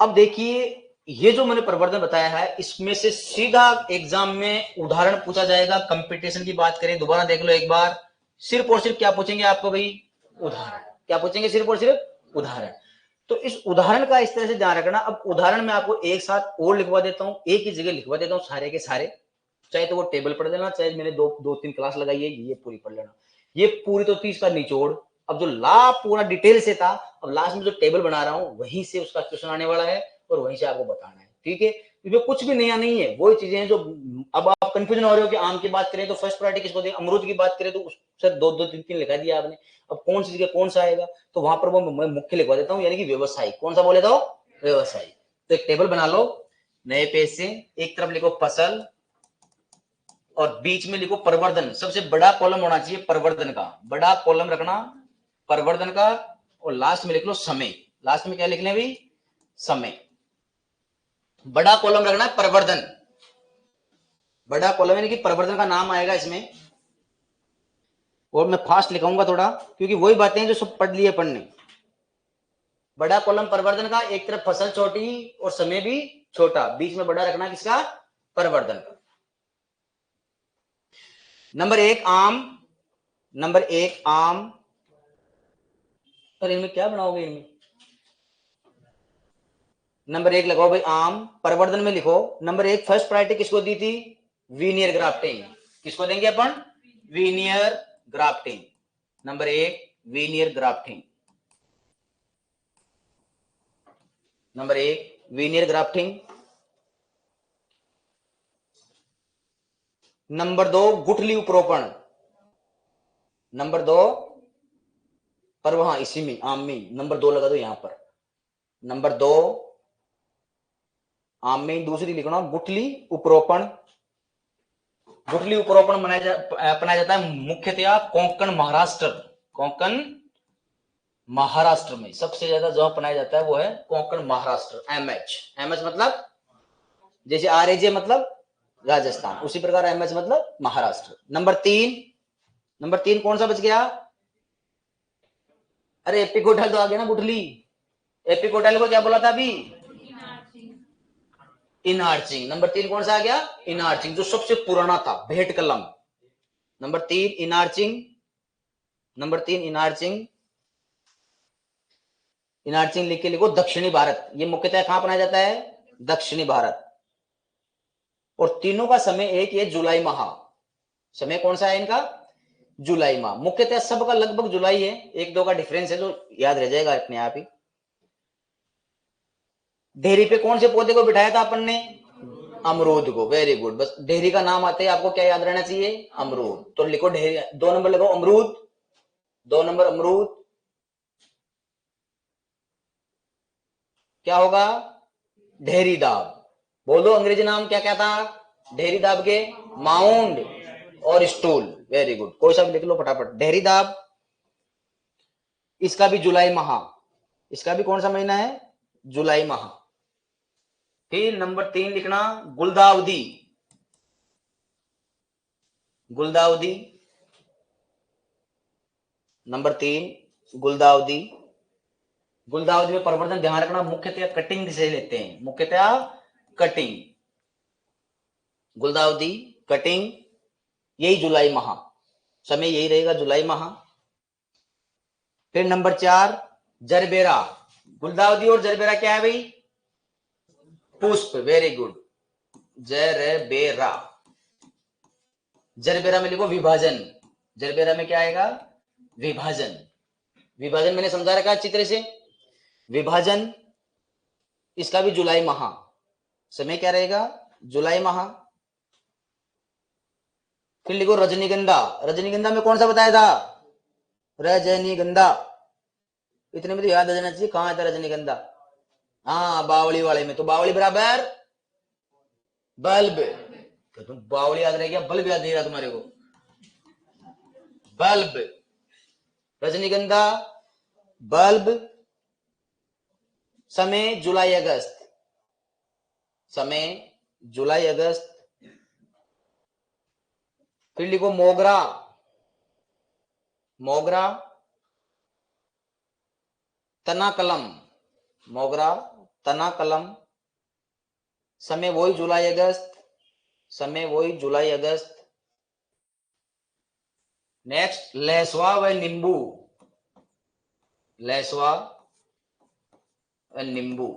अब देखिए, ये जो मैंने प्रवर्धन बताया है, इसमें से सीधा एग्जाम में उदाहरण पूछा जाएगा। कंपटीशन की बात करें, दोबारा देख लो एक बार, सिर्फ और सिर्फ क्या पूछेंगे आपको भाई, उदाहरण। क्या पूछेंगे, सिर्फ और सिर्फ उदाहरण। तो इस उदाहरण का इस तरह से ध्यान रखना। अब उदाहरण में आपको एक साथ और लिखवा देता हूं, एक ही जगह लिखवा देता हूं सारे के सारे, चाहे तो वो टेबल पढ़ लेना, चाहे मैंने दो तीन क्लास लगाई है ये पूरी पढ़ लेना। ये पूरी तो थी इसका निचोड़। अब जो ला पूरा डिटेल से था, अब लास्ट में जो टेबल बना रहा हूं वहीं से उसका क्वेश्चन आने वाला है और वहीं से आपको बताना है, ठीक है। इसमें कुछ भी नया नहीं है, वही चीजें हैं जो, अब आप कंफ्यूजन हो रहे हो कि आम की बात करें तो फर्स्ट प्रायोरिटी किसको दें, अमरूद की बात करें तो सर दो दो तीन तीन लिखा दिया आपने, अब कौन सी जगह कौन सा आएगा, तो वहां पर वो मैं मुख्य लिखवा देता हूँ, यानी कि व्यवसायिक। कौन सा बोले तो, व्यवसायिक। तो एक टेबल बना लो नए पेज से, एक तरफ लिखो फसल और बीच में लिखो प्रवर्धन। सबसे बड़ा कॉलम होना चाहिए प्रवर्धन का, बड़ा कॉलम रखना प्रवर्धन का, और लास्ट में लिख लो समय। लास्ट में क्या लिख लें भाई, समय। बड़ा कॉलम रखना है प्रवर्धन, बड़ा कॉलम यानी कि प्रवर्धन का नाम आएगा इसमें। और मैं फास्ट लिखाऊंगा थोड़ा, क्योंकि वही बातें जो सब पढ़ लिए पढ़ने। बड़ा कॉलम प्रवर्धन का, एक तरफ फसल छोटी और समय भी छोटा, बीच में बड़ा रखना किसका, प्रवर्धन का। नंबर एक आम, नंबर एक आम। और इनमें क्या बनाओगे, इनमें नंबर एक लगाओ भाई आम, प्रवर्धन में लिखो नंबर एक। फर्स्ट प्रायोरिटी किसको दी थी, वीनियर ग्राफ्टिंग। किसको देंगे अपन, वीनियर ग्राफ्टिंग। नंबर एक वीनियर ग्राफ्टिंग, नंबर एक वीनियर ग्राफ्टिंग। नंबर दो गुठली उपरोपण, नंबर दो, पर वहां इसी में आम में नंबर दो लगा दो यहां पर, नंबर दो आम में दूसरी लिखना गुठली उपरोपण। गुठली उपरोपण अपनाया जाता है मुख्यतया कोंकण महाराष्ट्र, कोंकण महाराष्ट्र में सबसे ज्यादा जो अपनाया जाता है वो है कोंकण महाराष्ट्र। एमएच, एमएच मतलब जैसे आरएजे मतलब राजस्थान, उसी प्रकार एमएच मतलब महाराष्ट्र। नंबर तीन, नंबर तीन कौन सा बच गया, अरे एपिकोटल तो आ गया ना गुठली, एपिकोटल को क्या बोला था अभी, इनआर्चिंग। नंबर तीन कौन सा आ गया, इनआर्चिंग, जो सबसे पुराना था, भेंट कलम। नंबर तीन इनआर्चिंग, नंबर तीन इनआर्चिंग, इनआर्चिंग लिख के लिखो दक्षिणी भारत। ये मुख्यतः कहां अपनाया जाता है, दक्षिणी भारत। और तीनों का समय एक है, जुलाई माह। समय कौन सा है इनका, जुलाई माह। मुख्यतः सबका लगभग जुलाई है, एक दो का डिफरेंस है जो याद रह जाएगा अपने आप ही। ढेरी पे कौन से पौधे को बिठाया था अपन ने, अमरूद को। वेरी गुड, बस ढेरी का नाम आते ही आपको क्या याद रहना चाहिए, अमरूद। तो लिखो ढेरी, दो नंबर लिखो अमरूद, दो नंबर अमरूद, क्या होगा? ढेरी दाब। बोलो अंग्रेजी नाम क्या क्या था ढेरी दाब के? माउंड और स्टूल। वेरी गुड, कोई सा भी लिख लो फटाफट। ढेरी दाब, इसका भी जुलाई माह, इसका भी कौन सा महीना है? जुलाई माह। फिर नंबर 3 लिखना गुलदाउदी। गुलदाउदी नंबर 3 गुलदाउदी। गुलदाउदी में प्रवर्धन ध्यान रखना मुख्यतया कटिंग से लेते हैं, मुख्यतया कटिंग। गुलदाउदी कटिंग, यही जुलाई माह, समय यही रहेगा जुलाई माह। फिर नंबर 4 जरबेरा। गुलदाउदी और जरबेरा क्या है भाई? पुष्प। Very good, gerbera. जरबेरा में लिखो विभाजन। जरबेरा में क्या आएगा? विभाजन। विभाजन मैंने समझा रखा चित्र से। विभाजन, इसका भी जुलाई माह, समय क्या रहेगा? जुलाई माह। फिर लिखो रजनीगंधा। रजनीगंधा में कौन सा बताया था? रजनीगंधा। इतने में तो याद आ जाना चाहिए कहां था रजनीगंधा। हाँ, बावली वाले में। तो बावली बराबर बल्ब। तो तुम बावली याद रह गया, बल्ब याद नहीं रहा तुम्हारे को? बल्ब, रजनीगंधा, बल्ब। समय जुलाई अगस्त, समय जुलाई अगस्त। फिर लिखो मोगरा। मोगरा, तना कलम। मोगरा, तना कलम। समय वही जुलाई अगस्त, समय वही जुलाई अगस्त। नेक्स्ट लहसुआ व नींबू। लहसुआ व नींबू,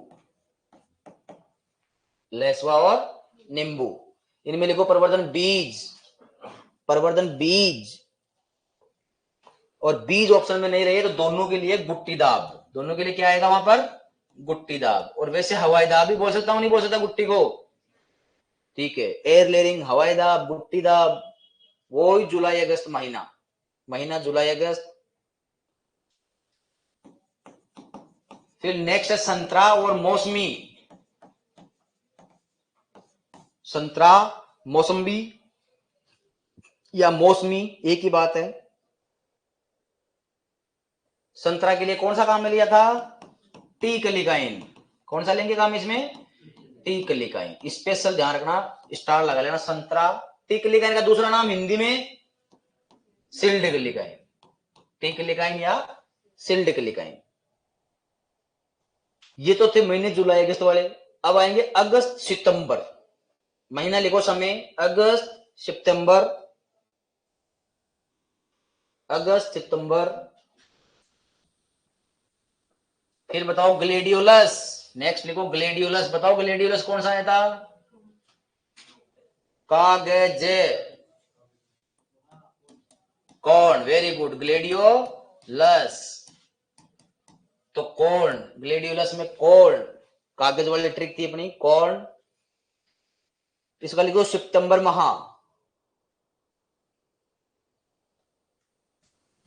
लहसुआ और नींबू। इनमें लिखो प्रवर्धन बीज। प्रवर्धन बीज, और बीज ऑप्शन में नहीं रहे तो दोनों के लिए गुट्टी दाब। दोनों के लिए क्या आएगा वहां पर? गुट्टी दाब। और वैसे हवाई दाब भी बोल सकता हूं, नहीं बोल सकता गुट्टी को? ठीक है, एयर लेयरिंग, हवाई दाब, गुट्टी दाब, वो ही जुलाई अगस्त महीना, महीना जुलाई अगस्त। फिर नेक्स्ट है संतरा और मौसमी। संतरा, मौसम्बी या मौसमी एक ही बात है। संतरा के लिए कौन सा काम में लिया था? टी कलिकाइन। कौन सा लेंगे काम इसमें? टी कलिकाइन। स्पेशल ध्यान रखना, स्टार लगा लेना। संतरा, टी कलिकाइन का दूसरा नाम हिंदी में सिल्ड कलिकाइन। टी कलिकाइन या सिल्ड कलिकाइन। ये तो थे महीने जुलाई अगस्त वाले। अब आएंगे अगस्त सितंबर। महीना लिखो समय अगस्त सितंबर। अगस्त सितंबर। फिर बताओ ग्लेडियोलस। नेक्स्ट लिखो ग्लेडियोलस। बताओ ग्लेडियोलस कौन सा आया था? कागज, कॉर्न। वेरी गुड, ग्लेडियोलस तो कॉर्न। ग्लेडियोलस में कॉर्न, कागज वाली ट्रिक थी अपनी, कॉर्न। इसका लिखो सितंबर माह।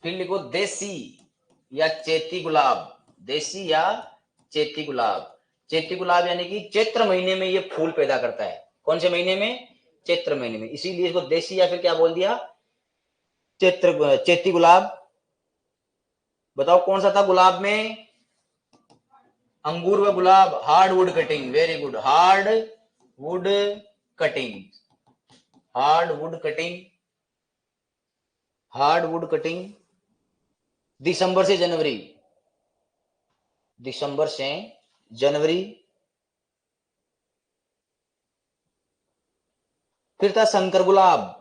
फिर लिखो देसी या चैती गुलाब। देसी या चैती गुलाब। चैती गुलाब यानी कि चैत्र महीने में ये फूल पैदा करता है। कौन से महीने में? चैत्र महीने में, इसीलिए इसको देसी या फिर क्या बोल दिया? चैत्र, चैती गुलाब। बताओ कौन सा था गुलाब में? अंगूर व गुलाब, hard wood cutting. Very good, hard wood cutting. Hard wood cutting, hard wood cutting. दिसंबर से जनवरी, दिसंबर से जनवरी। फिर था शंकर गुलाब।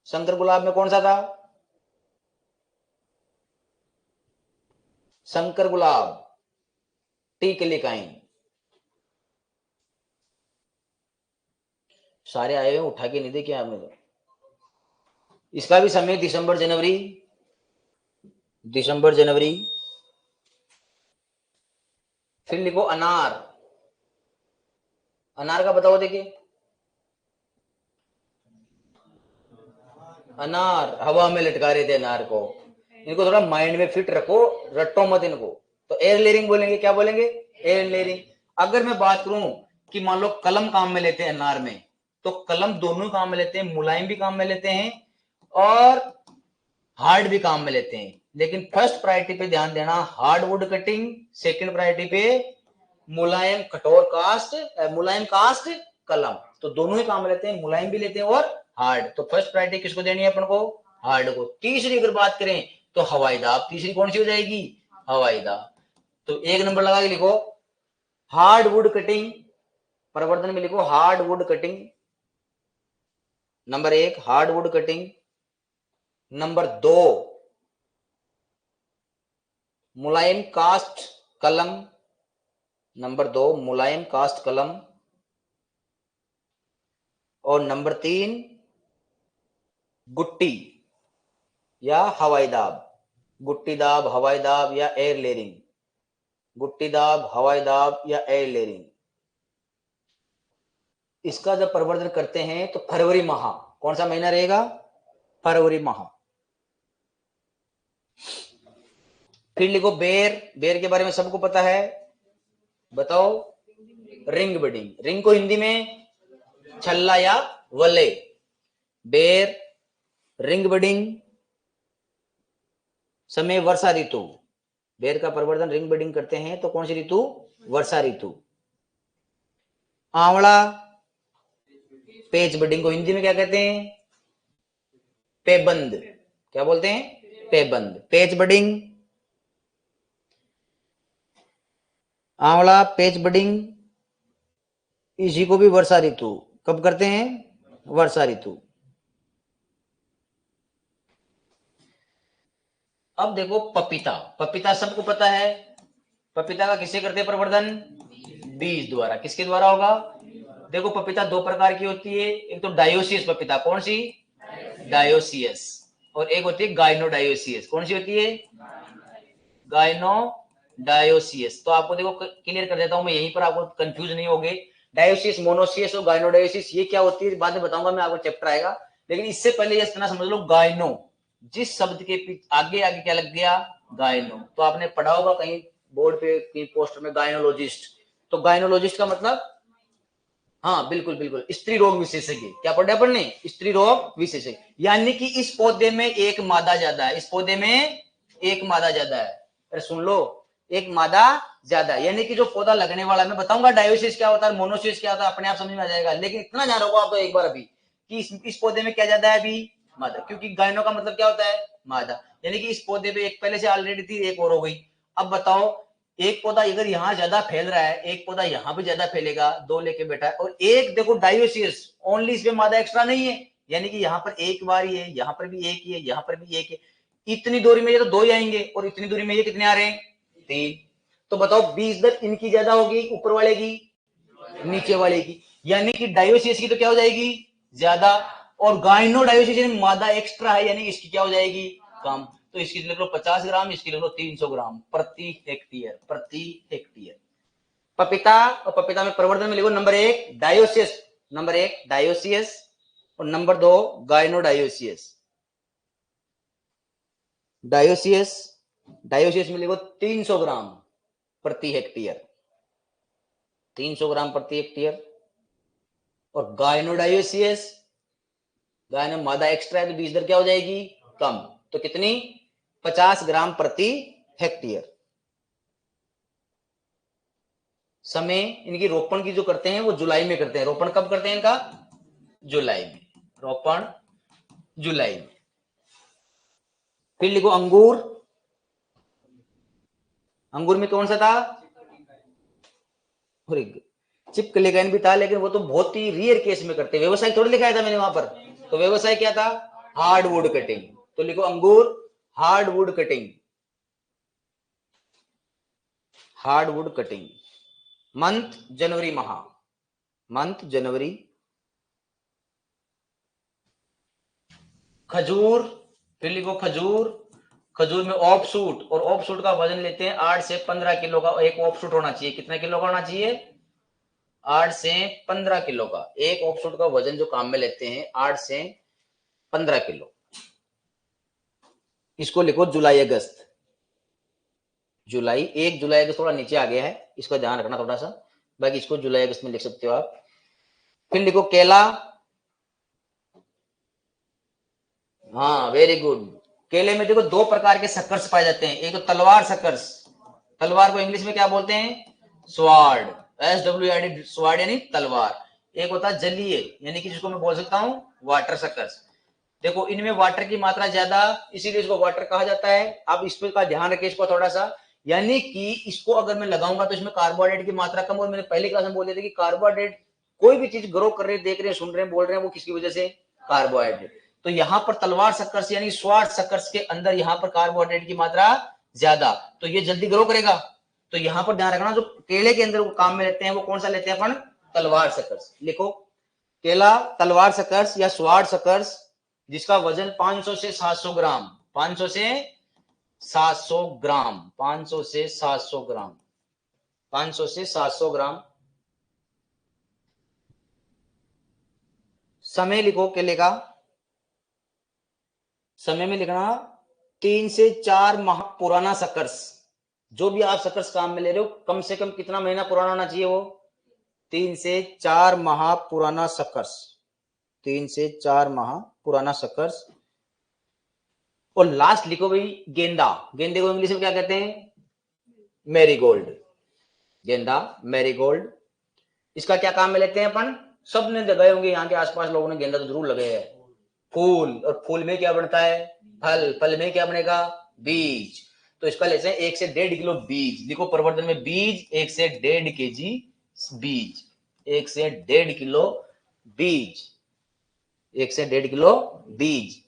शंकर गुलाब में कौन सा था? शंकर गुलाब, टी कलिकाइन। सारे आए हुए उठा के नहीं दे क्या आपने तो? इसका भी समय दिसंबर जनवरी, दिसंबर जनवरी। फिर लिखो अनार। अनार का बताओ देखिए। अनार हवा में लटका रहे थे अनार को। इनको थोड़ा माइंड में फिट रखो, रटो मत इनको। तो एयर लेयरिंग बोलेंगे, क्या बोलेंगे, एयर लेयरिंग। अगर मैं बात करूं कि मान लो कलम काम में लेते हैं एनआर में, तो कलम दोनों काम में लेते हैं, मुलायम भी काम में लेते हैं और हार्ड भी काम में लेते हैं। लेकिन फर्स्ट प्रायोरिटी पे ध्यान देना, hard wood cutting, second priority पे मुलायम कठोर कास्ट, मुलायम कास्ट कलम। तो दोनों ही काम में लेते हैं, मुलायम भी लेते हैं और हार्ड। तो फर्स्ट प्रायोरिटी किसको देनी है अपन को, हार्ड को। तीसरी अगर बात करें तो हवाई दाब, तीसरी कौन सी हो जाएगी, हवाई दाब। तो एक नंबर लगा के लिखो हार्ड वुड कटिंग, प्रवर्धन में लिखो हार्ड वुड कटिंग, नंबर एक हार्ड वुड कटिंग। नंबर दो मुलायम कास्ट कलम, नंबर दो मुलायम कास्ट कलम। और नंबर तीन गुट्टी या हवाई दाब, गुट्टी दाब, हवाई दाब या एयर लेयरिंग, गुट्टी दाब, हवाई दाब या एयर लेयरिंग। इसका जब प्रवर्धन करते हैं तो फरवरी माह, कौन सा महीना रहेगा, फरवरी माह। फिर लिखो बेर, बेर के बारे में सबको पता है, बताओ, रिंग बडिंग, रिंग को हिंदी में छल्ला या वले। बेर, रिंग बडिंग, समय वर्षा ऋतु। बेर का प्रवर्धन रिंग बडिंग करते हैं तो कौन सी ऋतु, वर्षा ऋतु। आंवला, पेच बडिंग को हिंदी में क्या कहते हैं, पेबंद, क्या बोलते हैं, पेबंद, पेच बडिंग, आंवला, पेच बडिंग, इसी को भी वर्षा ऋतु कब करते हैं, वर्षा ऋतु। अब देखो पपीता, पपीता सबको पता है, पपीता का किससे करते हैं प्रवर्धन, बीज द्वारा। किसके द्वारा होगा, देखो पपीता दो प्रकार की होती है, एक तो डायोसियस पपीता, कौन सी, डायोसियस, और एक होती है गाइनोडायोसियस, कौन सी होती है, गाइनोडायोसियस। तो आपको देखो क्लियर कर देता हूं मैं यहीं पर, आपको कंफ्यूज नहीं होगे। डायोसियस, मोनोसियस और गाइनोडायोसिस ये क्या होती है बाद में बताऊंगा मैं आपको, चैप्टर आएगा। लेकिन इससे पहले ये इतना समझ लो, गायनो, जिस शब्द के आगे आगे क्या लग गया, गायनो। तो आपने पढ़ा होगा कहीं बोर्ड पे, कहीं पोस्टर में गायनोलॉजिस्ट। तो गायनोलॉजिस्ट का मतलब, हाँ बिल्कुल बिल्कुल, स्त्री रोग विशेषज्ञ। क्या पढ़ा अपन ने, स्त्री रोग विशेषज्ञ। यानी कि इस पौधे में एक मादा ज्यादा है, इस पौधे में एक मादा ज्यादा है। अरे सुन लो, एक मादा ज्यादा है, यानी कि जो पौधा लगने वाला है, मैं बताऊंगा डायोसिस क्या होता है, मोनोसिस क्या होता है, अपने आप समझ में आ जाएगा। लेकिन इतना जान रखो आप तो एक बार अभी कि इस पौधे में क्या ज्यादा है अभी, मादा। क्योंकि गायनो का मतलब क्या होता है, मादा। यानी कि इस पौधे पे एक पहले से ऑलरेडी थी, एक और हो गई। अब बताओ, एक पौधा अगर यहाँ ज्यादा फैल रहा है, एक पौधा यहाँ भी ज्यादा फैलेगा, दो लेके बैठा है। और एक देखो डायोसियस, ओनली इसमें मादा एक्स्ट्रा नहीं है, यानी कि यहाँ पर एक बार ही है, यहाँ पर भी एक ही है, यहाँ पर भी एक है। इतनी दूरी में ये तो दो ही आएंगे, और इतनी दूरी में ये कितने आ रहे हैं, तीन। तो बताओ बीज दर इनकी ज्यादा होगी, ऊपर वाले की, नीचे वाले की। यानी कि डायोसियस की तो क्या हो जाएगी, ज्यादा, और गाइनो डायोसियस में मादा एक्स्ट्रा है, यानी इसकी क्या हो जाएगी, कम। तो इसकी लिख लो 50 ग्राम, इसकी लिख लो 300 ग्राम प्रति हेक्टेयर, प्रति हेक्टेयर। पपीता, और पपीता में प्रवर्धन में लिखो नंबर एक डायोसियस, नंबर एक डायोसियस, और नंबर दो गाइनोडायोसियस। डायोसियस, डायोसियस में लिखो 300 ग्राम प्रति हेक्टेयर, 300 ग्राम प्रति हेक्टेयर। और गाइनोडायोसियस, गायनो मादा एक्स्ट्रा है तो बीज दर क्या हो जाएगी, कम। तो कितनी, 50 ग्राम प्रति हेक्टेयर। समय इनकी रोपण की जो करते हैं वो जुलाई में करते हैं। रोपण कब करते हैं इनका, जुलाई में, रोपण जुलाई में। फिर लिखो अंगूर, अंगूर में कौन सा था, चिपकलीगैन भी था, लेकिन वो तो बहुत ही रियर केस में करते, व्यवसाय थोड़ी लिखाया था मैंने वहां पर। तो व्यवसाय क्या था, हार्डवुड कटिंग। तो लिखो अंगूर hardwood cutting, hardwood cutting. Month जनवरी माह, मंथ जनवरी। खजूर, फिर लिखो खजूर, खजूर में ऑफ सूट, और ऑफ सूट का वजन लेते हैं 8 से 15 किलो का एक ऑफ सूट होना चाहिए। कितना किलो का होना चाहिए, 8 से 15 किलो का एक ऑफ सूट का वजन जो काम में लेते हैं, 8 से 15 किलो। इसको लिखो जुलाई अगस्त। जुलाई, 1 जुलाई अगस्त थोड़ा नीचे आ गया है, इसका ध्यान रखना थोड़ा सा, बाकी इसको जुलाई अगस्त में लिख सकते हो आप। फिर लिखो केला, हाँ वेरी गुड। केले में देखो 2 प्रकार के सक्कर्स पाए जाते हैं, एक तो तलवार सक्कर्स, तलवार को इंग्लिश में क्या बोलते हैं, स्वार्ड, SWARD, स्वार्ड यानी तलवार। एक होता है जलीय, यानी कि जिसको मैं बोल सकता हूँ वाटर सक्कर्स। देखो इनमें वाटर की मात्रा ज्यादा, इसीलिए इसको वाटर कहा जाता है। आप इस पर का ध्यान रखिए इसको थोड़ा सा, यानी कि इसको अगर मैं लगाऊंगा तो इसमें कार्बोहाइड्रेट की मात्रा कम, और मैंने पहले क्लास में बोले थे कि कार्बोहाइड्रेट कोई भी चीज ग्रो कर रहे हैं, देख रहे हैं, सुन रहे हैं, बोल रहे हैं, वो किसकी वजह से, कार्बोहाइड्रेट। तो यहाँ पर तलवार सक्कर्स यानी स्वार्ड सक्कर्स के अंदर यहाँ पर कार्बोहाइड्रेट की मात्रा ज्यादा, तो ये जल्दी ग्रो करेगा। तो यहाँ पर ध्यान रखना, जो केले के अंदर वो काम में लेते हैं वो कौन सा लेते हैं अपन, तलवार सक्कर्स। लिखो केला तलवार सक्कर्स या स्वार्ड सक्कर्स, जिसका वजन 500 से 700 ग्राम, 500 से 700 ग्राम, 500 से 700 ग्राम, 500 से 700 ग्राम। समय लिखो केले का, समय में लिखना 3 से 4 माह पुराना सक्कर्स। जो भी आप सक्कर्स काम में ले रहे हो कम से कम कितना महीना पुराना होना चाहिए, वो 3 से 4 माह पुराना सक्कर्स, 3 से 4 माह पुराना सक्कर्स। और लास्ट लिखो भाई गेंदा, गेंदे को इंग्लिश में क्या कहते हैं, मैरीगोल्ड, गेंदा मैरीगोल्ड। इसका क्या काम में लेते हैं अपन, सब ने लगाए होंगे, यहाँ के आसपास लोगों ने गेंदा तो जरूर लगाए है। फूल, और फूल में क्या बनता है, फल, फल में क्या बनेगा, बीज। तो इसका लेते हैं 1 से 1.5 किलो बीज। लिखो प्रवर्धन में बीज 1 से 1.5 kg बीज, 1 से 1.5 किलो बीज, 1 से 1.5 किलो बीज।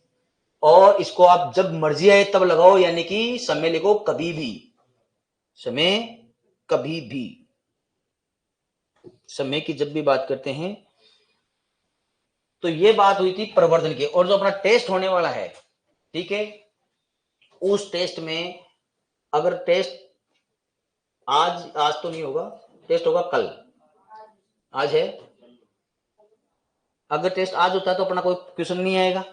और इसको आप जब मर्जी आए तब लगाओ, यानी कि समय लिखो कभी भी, समय कभी भी, समय की जब भी बात करते हैं। तो ये बात हुई थी प्रवर्धन की, और जो अपना टेस्ट होने वाला है, ठीक है, उस टेस्ट में अगर टेस्ट आज तो नहीं होगा, टेस्ट होगा कल, आज है, अगर टेस्ट आज होता है तो अपना कोई क्वेश्चन नहीं आएगा,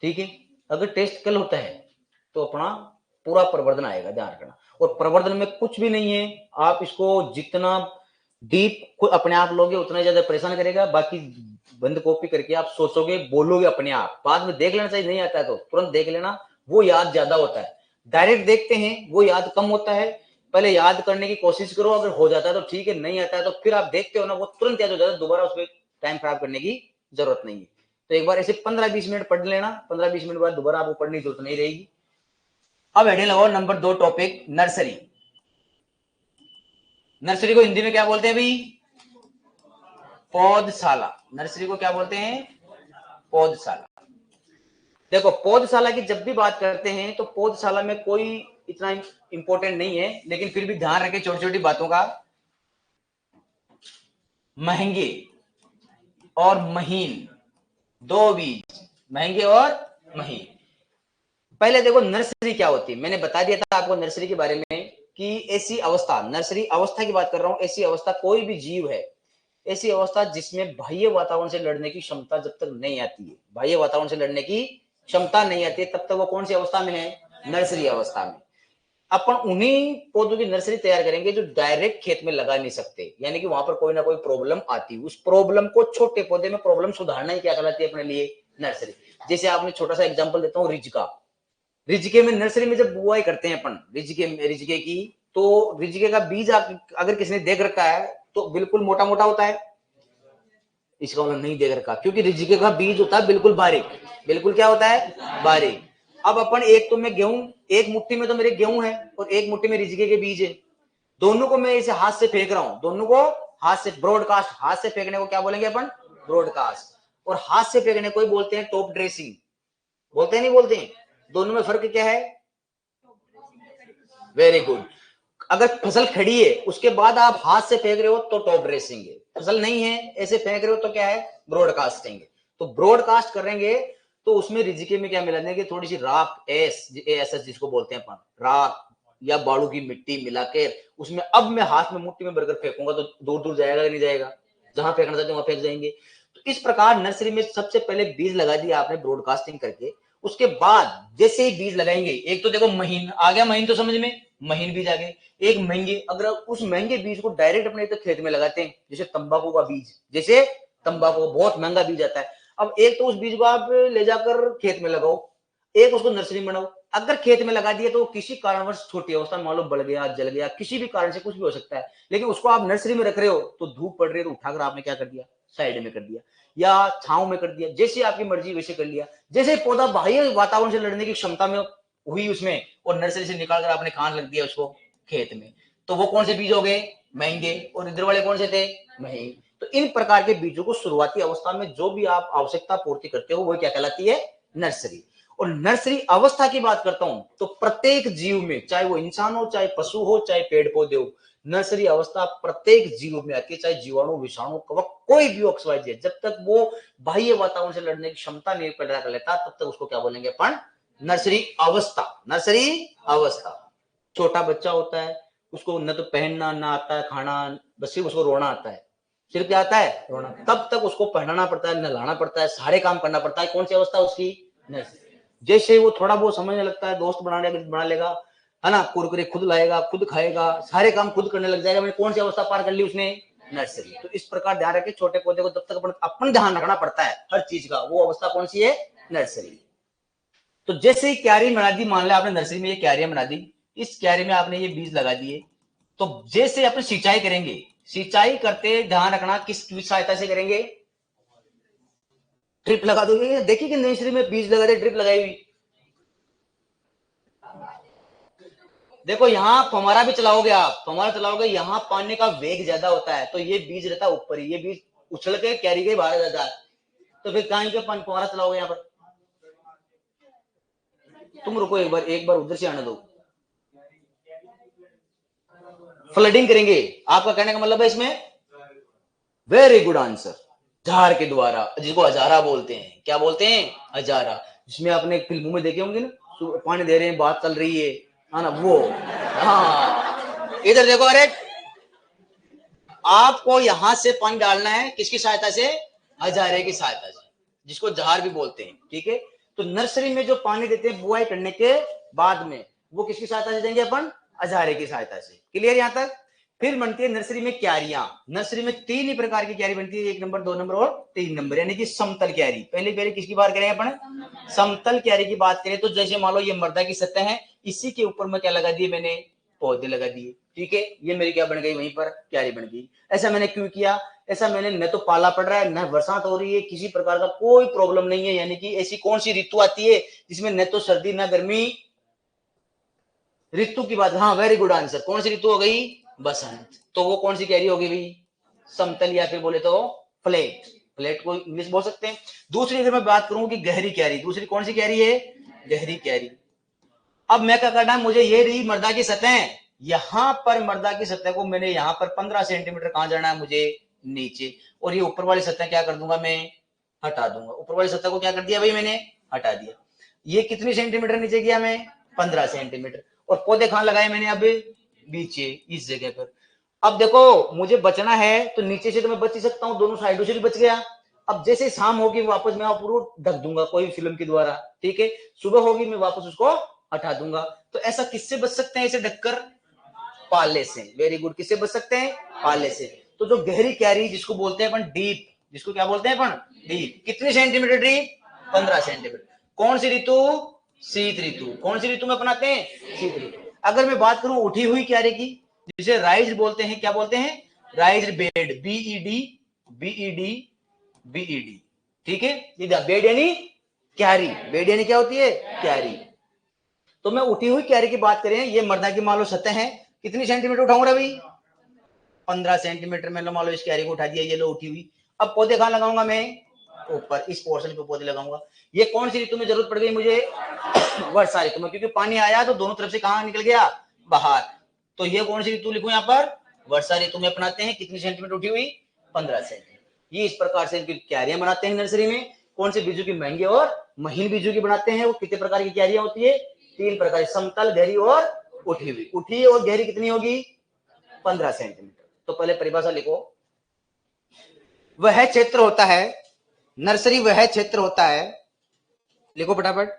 ठीक है। अगर टेस्ट कल होता है तो अपना पूरा प्रवर्धन आएगा, ध्यान रखना। और प्रवर्धन में कुछ भी नहीं है, आप इसको जितना डीप अपने आप लोगे उतना ज्यादा परेशान करेगा। बाकी बंद कॉपी करके आप सोचोगे, बोलोगे अपने आप, बाद में देख लेना चाहिए, नहीं आता है तो तुरंत देख लेना, वो याद ज्यादा होता है। डायरेक्ट देखते हैं वो याद कम होता है, पहले याद करने की कोशिश करो, अगर हो जाता है तो ठीक है, नहीं आता है तो फिर आप देखते हो ना, वो तुरंत याद हो जाता है, दोबारा उसमें टाइम खराब करने की जरूरत नहीं है। तो एक बार ऐसे 15-20 मिनट पढ़ लेना, 15-20 मिनट बाद दोबारा आपको पढ़ने की जरूरत नहीं रहेगी। अब हेडिंग लगाओ नंबर 2 टॉपिक, नर्सरी। नर्सरी को हिंदी में क्या बोलते हैं भाई, पौधशाला। नर्सरी को क्या बोलते हैं, पौधशाला। देखो पौधशाला की जब भी बात करते हैं तो पौधशाला में कोई इतना इंपॉर्टेंट नहीं है, लेकिन फिर भी ध्यान रखें छोटी छोटी बातों का। महंगे और महीन, 2 बीज, महंगे और महीन। पहले देखो नर्सरी क्या होती है, मैंने बता दिया था आपको नर्सरी के बारे में कि ऐसी अवस्था, नर्सरी अवस्था की बात कर रहा हूं, ऐसी अवस्था कोई भी जीव है, ऐसी अवस्था जिसमें बाह्य वातावरण से लड़ने की क्षमता जब तक नहीं आती है, बाह्य वातावरण से लड़ने की क्षमता नहीं आती है, तब तक वो कौन सी अवस्था में है, नर्सरी अवस्था में। अपन उन्हीं पौधों की नर्सरी तैयार करेंगे जो डायरेक्ट खेत में लगा नहीं सकते, यानी कि वहां पर कोई ना कोई प्रॉब्लम आती, उस प्रॉब्लम को छोटे पौधे में प्रॉब्लम सुधारना ही क्या कहलाती है अपने लिए, नर्सरी। जैसे आपने छोटा सा एग्जांपल देता हूँ, रिज का, रिजके में नर्सरी में जब बुआई करते हैं अपन रिजके की, तो रिजके का बीज अगर किसी ने देख रखा है तो बिल्कुल मोटा मोटा होता है, इसका मतलब नहीं देख रखा, क्योंकि रिजके का बीज होता है बिल्कुल बारीक, बिल्कुल क्या होता है, बारीक। अब अपन एक तो मैं गेहूं, एक मुट्ठी में तो मेरे गेहूं है और एक मुट्ठी में रिजके के बीज है, दोनों को मैं इसे हाथ से फेंक रहा हूं, दोनों को हाथ से, ब्रॉडकास्ट, हाथ से फेंकने को क्या बोलेंगे अपन, ब्रॉडकास्ट। और हाथ से फेंकने को ही बोलते हैं टॉप ड्रेसिंग, बोलते हैं नहीं बोलते हैं, दोनों में फर्क क्या है, वेरी गुड। अगर फसल खड़ी है उसके बाद आप हाथ से फेंक रहे हो तो टॉप ड्रेसिंग है, फसल नहीं है ऐसे फेंक रहे हो तो क्या है, ब्रॉडकास्टिंग है। तो ब्रॉडकास्ट करेंगे तो उसमें रिजिके में क्या मिला देंगे, थोड़ी सी राख, एस जिसको बोलते हैं अपन, राख या बालू की मिट्टी मिला के उसमें, अब मैं हाथ में मुट्ठी में भरकर फेंकूंगा तो दूर दूर जाएगा कि नहीं जाएगा, जहां फेंकना चाहते वहां फेंक जाएंगे। तो इस प्रकार नर्सरी में सबसे पहले बीज लगा दिया आपने ब्रॉडकास्टिंग करके, उसके बाद जैसे ही बीज लगाएंगे, एक तो देखो महीन आ गया, महीन तो समझ में, महीन बीज आ गए। एक महंगे, अगर उस महंगे बीज को डायरेक्ट अपने तो खेत में लगाते हैं, जैसे तंबाकू का बीज, जैसे तंबाकू बहुत महंगा बीज आता है। अब एक तो उस बीज को आप ले जाकर खेत में लगाओ, एक उसको नर्सरी में बनाओ। अगर खेत में लगा दिया तो किसी कारणवश छोटी अवस्था में मान लो बढ़ गया, जल गया, किसी भी कारण से कुछ भी हो सकता है, लेकिन उसको आप नर्सरी में रख रहे हो तो धूप पड़ रही है तो उठाकर आपने क्या कर दिया, साइड में कर दिया या छांव में कर दिया, जैसे आपकी मर्जी वैसे कर लिया। जैसे पौधा बाह्य वातावरण से लड़ने की क्षमता में हुई उसमें, और नर्सरी से निकालकर आपने कहां लग दिया उसको, खेत में, तो वो कौन से बीज हो गए, महंगे, और इधर वाले कौन से थे, महंगे। तो इन प्रकार के बीजों को शुरुआती अवस्था में जो भी आप आवश्यकता पूर्ति करते हो वो क्या कहलाती है, नर्सरी। और नर्सरी अवस्था की बात करता हूं तो प्रत्येक जीव में, चाहे वो इंसान हो, चाहे पशु हो, चाहे पेड़ पौधे हो, नर्सरी अवस्था प्रत्येक जीव में आती है, चाहे जीवाणु, विषाणु, कवक, कोई भी ऑक्सवाइज है, जब तक वो बाह्य वातावरण से लड़ने की क्षमता नहीं पैदा कर लेता तब तक उसको क्या बोलेंगे अपन, नर्सरी अवस्था। नर्सरी अवस्था। छोटा बच्चा होता है, उसको न तो पहनना ना आता है, खाना, बस सिर्फ उसको रोना आता है, सिर्फ क्या आता है, रोना। तब तक उसको पहनाना पड़ता है, नहलाना पड़ता है, सारे काम करना पड़ता है। कौन सी अवस्था उसकी, नर्सरी। जैसे वो थोड़ा बहुत समझने लगता है, दोस्त बना लेगा, है ना, कुरकुरे खुद लाएगा, खुद खाएगा, सारे काम खुद करने लग जाएगा, मैंने कौन सी अवस्था पार कर ली उसने, नर्सरी। तो इस प्रकार ध्यान रखे, छोटे पौधे को तब तक अपन ध्यान रखना पड़ता है हर चीज का, वो अवस्था कौन सी है, नर्सरी। तो जैसे ही क्यारी बना दी, मान लिया आपने नर्सरी में ये क्यारियां बना दी, इस क्यारी में आपने ये बीज लगा दिए, तो जैसे अपन सिंचाई करेंगे, सिंचाई करते ध्यान रखना किस सहायता से करेंगे, ड्रिप लगा दोगे। देखिए कि नर्सरी में बीज लगा दे, ड्रिप लगाई हुई, देखो यहाँ फव्वारा भी चलाओगे आप, फव्वारा चलाओगे, यहाँ पानी का वेग ज्यादा होता है तो ये बीज रहता है ऊपर ही, ये बीज उछल के कैरी के बाहर जाता है, तो फिर कहीं के फव्वारा चलाओगे यहाँ पर, तुम रुको एक बार उधर से आने दो, फ्लडिंग करेंगे, आपका कहने का मतलब है इसमें, वेरी गुड आंसर, जार के द्वारा, जिसको हजारा बोलते हैं, क्या बोलते हैं, हजारा, जिसमें आपने फिल्मों में देखे होंगे ना, पानी दे रहे हैं, बात चल रही है ना, वो, हाँ, इधर देखो, अरे आपको यहां से पानी डालना है, किसकी सहायता से, हजारे की सहायता से, जिसको जहार भी बोलते हैं, ठीक है। तो नर्सरी में जो पानी देते हैं बुआई करने के बाद में, वो किसकी सहायता से देंगे अपन, हजारे की सहायता से, क्लियर यहां तक। फिर बनती है नर्सरी में क्यारियां, नर्सरी में तीन ही प्रकार की क्यारी बनती है, 1 नंबर, 2 नंबर और 3 नंबर, यानी कि समतल क्यारी। पहले किसकी बात करें अपन, समतल क्यारी की बात करें तो जैसे मान लो ये मृदा की सतह है, इसी के ऊपर में क्या लगा दिए मैंने, पौधे लगा दिए, ठीक है, ये मेरी क्या बन गई, वहीं पर क्यारी बन गई। ऐसा मैंने क्यों किया, ऐसा मैंने, न तो पाला पड़ रहा है, न बरसात हो रही है, किसी प्रकार का कोई प्रॉब्लम नहीं है, यानी कि ऐसी कौन सी ऋतु आती है जिसमें न तो सर्दी न गर्मी, ऋतु की बात, हाँ वेरी गुड आंसर, कौन सी ऋतु हो गई, बसंत। तो वो कौन सी कैरी होगी भाई, समतल, या फिर बोले तो फ्लैट, फ्लैट को इंग्लिश बोल सकते हैं। दूसरी अगर मैं बात करूं कि गहरी कैरी, दूसरी कौन सी कैरी है, गहरी कैरी। अब मैं क्या करना है, मुझे ये रही मृदा की सतह, यहां पर मृदा की सतह को मैंने यहां पर 15 सेंटीमीटर कहां जाना है मुझे, नीचे, और ये ऊपर वाली सतह क्या कर दूंगा मैं, हटा दूंगा, ऊपर वाली सतह को क्या कर दिया भाई मैंने, हटा दिया। ये कितनी सेंटीमीटर नीचे गया मैं, 15 सेंटीमीटर, और पौधे कहां लगाए मैंने, अब नीचे इस जगह पर। अब देखो मुझे बचना है तो नीचे से तो मैं बच ही सकता हूं, दोनों साइडों से भी बच गया। अब जैसे शाम होगी वापस मैं पूरा ढक दूंगा कोई फिल्म के द्वारा, ठीक है, सुबह होगी मैं वापस उसको हटा दूंगा। तो ऐसा किससे बच सकते हैं, इसे ढककर, पाले से, वेरी गुड, किससे बच सकते हैं, पाले से। तो जो गहरी क्यारी जिसको बोलते हैं अपन डीप, जिसको क्या बोलते हैं अपन, डीप, कितनी सेंटीमीटर डीप, 15 सेंटीमीटर। कौन सी ऋतु, शीत ऋतु, कौन सी ऋतु में अपनाते हैं, शीत ऋतु। अगर मैं बात करूं उठी हुई क्यारी की, जिसे राइज बोलते हैं, क्या बोलते हैं, rise bed, B.Ed, B.Ed, B.Ed, ठीक है, बेड यानी क्यारी, बेड यानी क्या होती है, क्यारी। तो मैं उठी हुई क्यारी की बात करें, ये मृदा की मान लो सतह है, कितनी सेंटीमीटर उठाऊंगा भाई, 15 सेंटीमीटर में मान लो इस क्यारी को उठा दिया, ये लो उठी हुई। अब पौधे कहां लगाऊंगा मैं, ऊपर इस पोर्शन पे पौधे लगाऊंगा। ये कौन सी ऋतु में जरूरत पड़ गई मुझे, वर्षा ऋतु में, क्योंकि पानी आया तो दोनों तरफ से कहां निकल गया, बाहर। तो ये कौन सी ऋतु लिखूं यहाँ पर, वर्षा ऋतु में अपनाते हैं, कितनी सेंटीमीटर उठी हुई, 15 सेंटीमीटर। ये इस प्रकार से क्यारियां बनाते हैं नर्सरी में। कौन से बीजों की, महंगे और महीन बीजों की बनाते हैं। वो कितने प्रकार की क्यारियां होती है, 3 प्रकार, समतल, गहरी और उठी हुई। उठी और गहरी कितनी होगी, 15 सेंटीमीटर। तो पहले परिभाषा लिखो, वह क्षेत्र होता है, नर्सरी वह क्षेत्र होता है, लिखो फटाफट,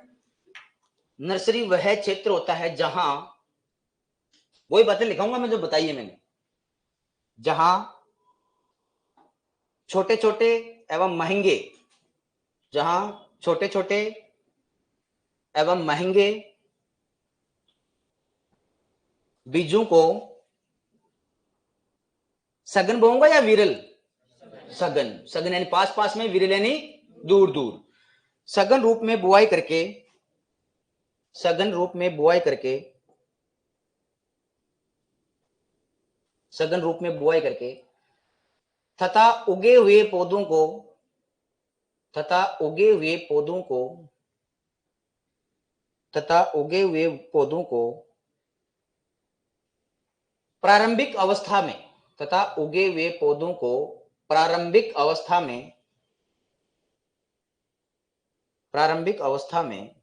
नर्सरी वह क्षेत्र होता है जहां वही बातें लिखाऊंगा मैं जो बताई है मैंने। जहां छोटे छोटे एवं महंगे, जहां छोटे छोटे एवं महंगे बीजों को सघन बोऊंगा या विरल? सघन। सघन यानी पास पास में, विरल यानी दूर दूर। सघन रूप में बुआई करके, सघन रूप में बुआई करके, सघन रूप में बुआई करके तथा उगे हुए पौधों को, तथा उगे हुए पौधों को, तथा उगे हुए पौधों को प्रारंभिक अवस्था में, तथा उगे हुए पौधों को प्रारंभिक अवस्था में, प्रारंभिक अवस्था में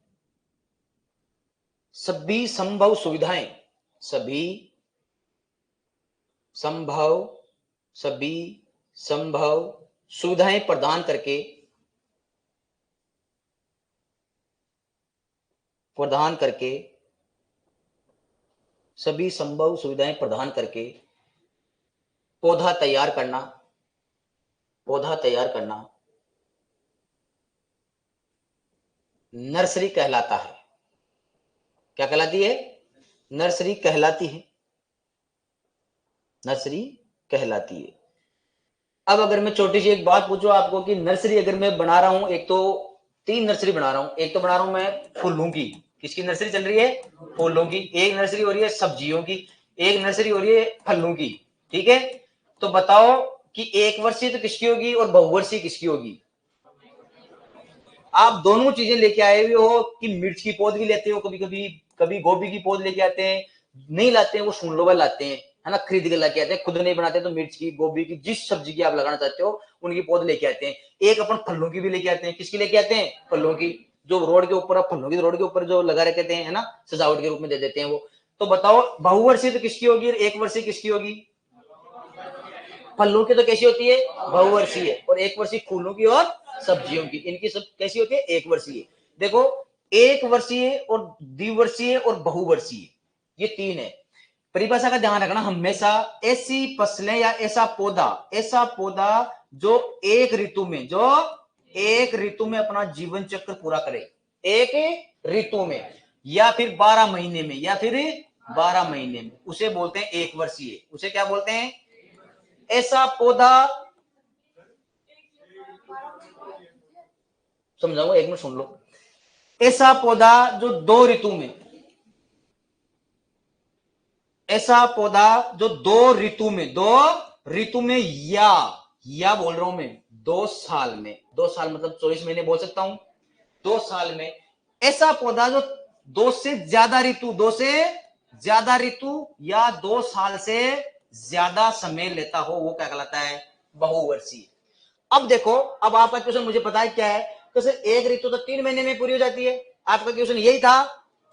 सभी संभव सुविधाएं, सभी संभव, सभी संभव सुविधाएं प्रदान करके, प्रदान करके, सभी संभव सुविधाएं प्रदान करके पौधा तैयार करना, पौधा तैयार करना नर्सरी कहलाता है। क्या कहलाती है? नर्सरी कहलाती है, नर्सरी कहलाती है। अब अगर मैं छोटी सी एक बात पूछूं आपको कि नर्सरी अगर मैं बना रहा हूं, एक तो 3 नर्सरी बना रहा हूं। एक तो बना रहा हूं मैं फूलों की, किसकी नर्सरी चल रही है? फूलों की। एक नर्सरी हो रही है सब्जियों की, एक नर्सरी हो रही है फलों की, ठीक है? तो बताओ कि एक वर्षीय तो किसकी होगी और बहुवर्षीय किसकी होगी? आप दोनों चीजें लेके आए हुए हो कि मिर्च की पौध भी लेते हो कभी कभी, कभी गोभी की पौध लेके आते हैं, नहीं लाते हैं वो सुन लो लाते हैं, है ना, खरीद के लेके आते हैं, खुद नहीं बनाते तो मिर्च की, गोभी की, जिस सब्जी की आप लगाना चाहते हो उनकी पौध लेके आते हैं। एक अपन फलों की भी लेके आते हैं, किसकी लेके आते हैं? फलों की। जो रोड के ऊपर, फलों की रोड के ऊपर जो लगा रखे थे, है ना, सजावट के रूप में दे देते हैं वो। तो बताओ बहुवर्षीय तो किसकी होगी और एक वर्षीय किसकी होगी? फलों की तो कैसी होती है? बहुवर्षीय। और एक वर्षीय फूलों की और सब्जियों की, इनकी सब कैसी होती है? एक वर्षीय। देखो, एक वर्षीय और द्विवर्षीय और बहुवर्षीय, ये 3 है। परिभाषा का ध्यान रखना हमेशा। ऐसी फसलें या ऐसा पौधा, ऐसा पौधा जो एक ऋतु में, जो एक ऋतु में अपना जीवन चक्र पूरा करे, एक ऋतु में, या फिर 12 महीने में, या फिर 12 महीने में, उसे बोलते हैं एक वर्षीय। उसे क्या बोलते हैं? ऐसा पौधा, समझाऊंगा, एक मिनट सुन लो। ऐसा पौधा जो 2 ऋतु में, ऐसा पौधा जो 2 ऋतु में, 2 ऋतु में, या बोल रहा हूं मैं 2 साल में, 2 साल मतलब 24 महीने बोल सकता हूं, 2 साल में ऐसा पौधा जो 2 से ज्यादा ऋतु, 2 से ज्यादा ऋतु या 2 साल से ज्यादा समय लेता हो, वो क्या कहलाता है? बहुवर्षीय। अब देखो, अब आपका क्वेश्चन मुझे पता है क्या है, तो सर एक ऋतु तो 3 महीने में पूरी हो जाती है, आपका क्वेश्चन यही था,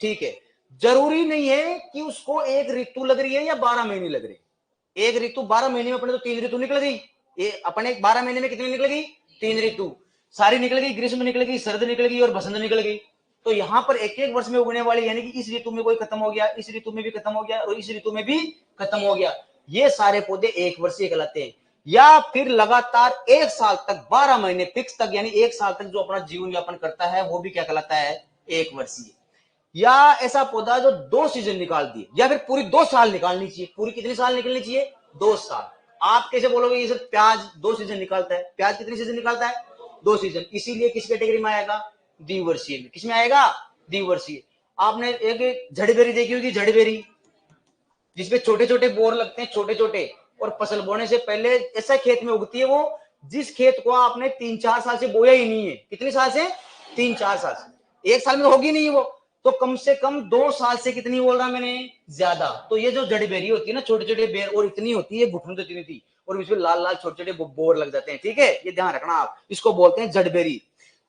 ठीक है। जरूरी नहीं है कि उसको एक ऋतु लग रही है या 12 महीने लग रही है। एक ऋतु 12 महीने में अपने तो 3 ऋतु निकल गई, ये अपने 12 महीने में कितनी निकल गई? 3 ऋतु सारी निकल गई, ग्रीष्म निकल गई, शरद निकल गई और बसंत निकल गई। तो यहां पर एक एक वर्ष में उगने वाली, यानी कि इस ऋतु में कोई खत्म हो गया, इस ऋतु में भी खत्म हो गया और इस ऋतु में भी खत्म हो गया, ये सारे पौधे एक वर्षीय कहलाते हैं। या फिर लगातार 1 साल तक, 12 महीने फिक्स तक, यानी 1 साल तक जो अपना जीवन यापन करता है, वो भी क्या कहलाता है? एक वर्षीय। या ऐसा पौधा जो 2 सीजन निकाल दिए, या फिर पूरी 2 साल निकालनी चाहिए। पूरी कितनी साल निकलनी चाहिए? 2 साल। आप कैसे बोलोगे ये सर प्याज 2 सीजन निकालता है? प्याज कितनी सीजन निकालता है? 2 सीजन। इसीलिए किस कैटेगरी में आएगा? द्विवर्षीय में। किसमें आएगा? द्विवर्षीय। आपने एक झड़बेरी देखी होगी, झड़बेरी, जिसपे छोटे छोटे बोर लगते हैं, छोटे छोटे, और फसल बोने से पहले ऐसा खेत में उगती है वो, जिस खेत को आपने 3-4 साल से बोया ही नहीं है। कितने साल से? 3-4 साल से। 1 साल में होगी नहीं वो, तो कम से कम 2 साल से कितनी बोल रहा मैंने? ज्यादा। तो ये जो जड़ी बेरी होती है ना, छोटे छोटे बेर, और इतनी होती है, घुटनों तो इतनी थी, और इसमें लाल लाल छोटे छोटे बोर लग जाते हैं, ठीक है, ये ध्यान रखना आप। इसको बोलते हैं जड़बेरी।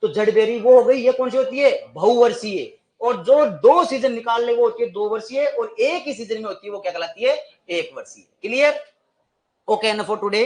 तो जड़बेरी वो हो गई, ये कौन सी होती है? बहुवर्षीय। और जो 2 सीजन निकाल ले वो होती है 2 वर्षीय, और एक ही सीजन में होती है वो क्या कहलाती है? 1 वर्षीय। Clear? Okay, enough for today.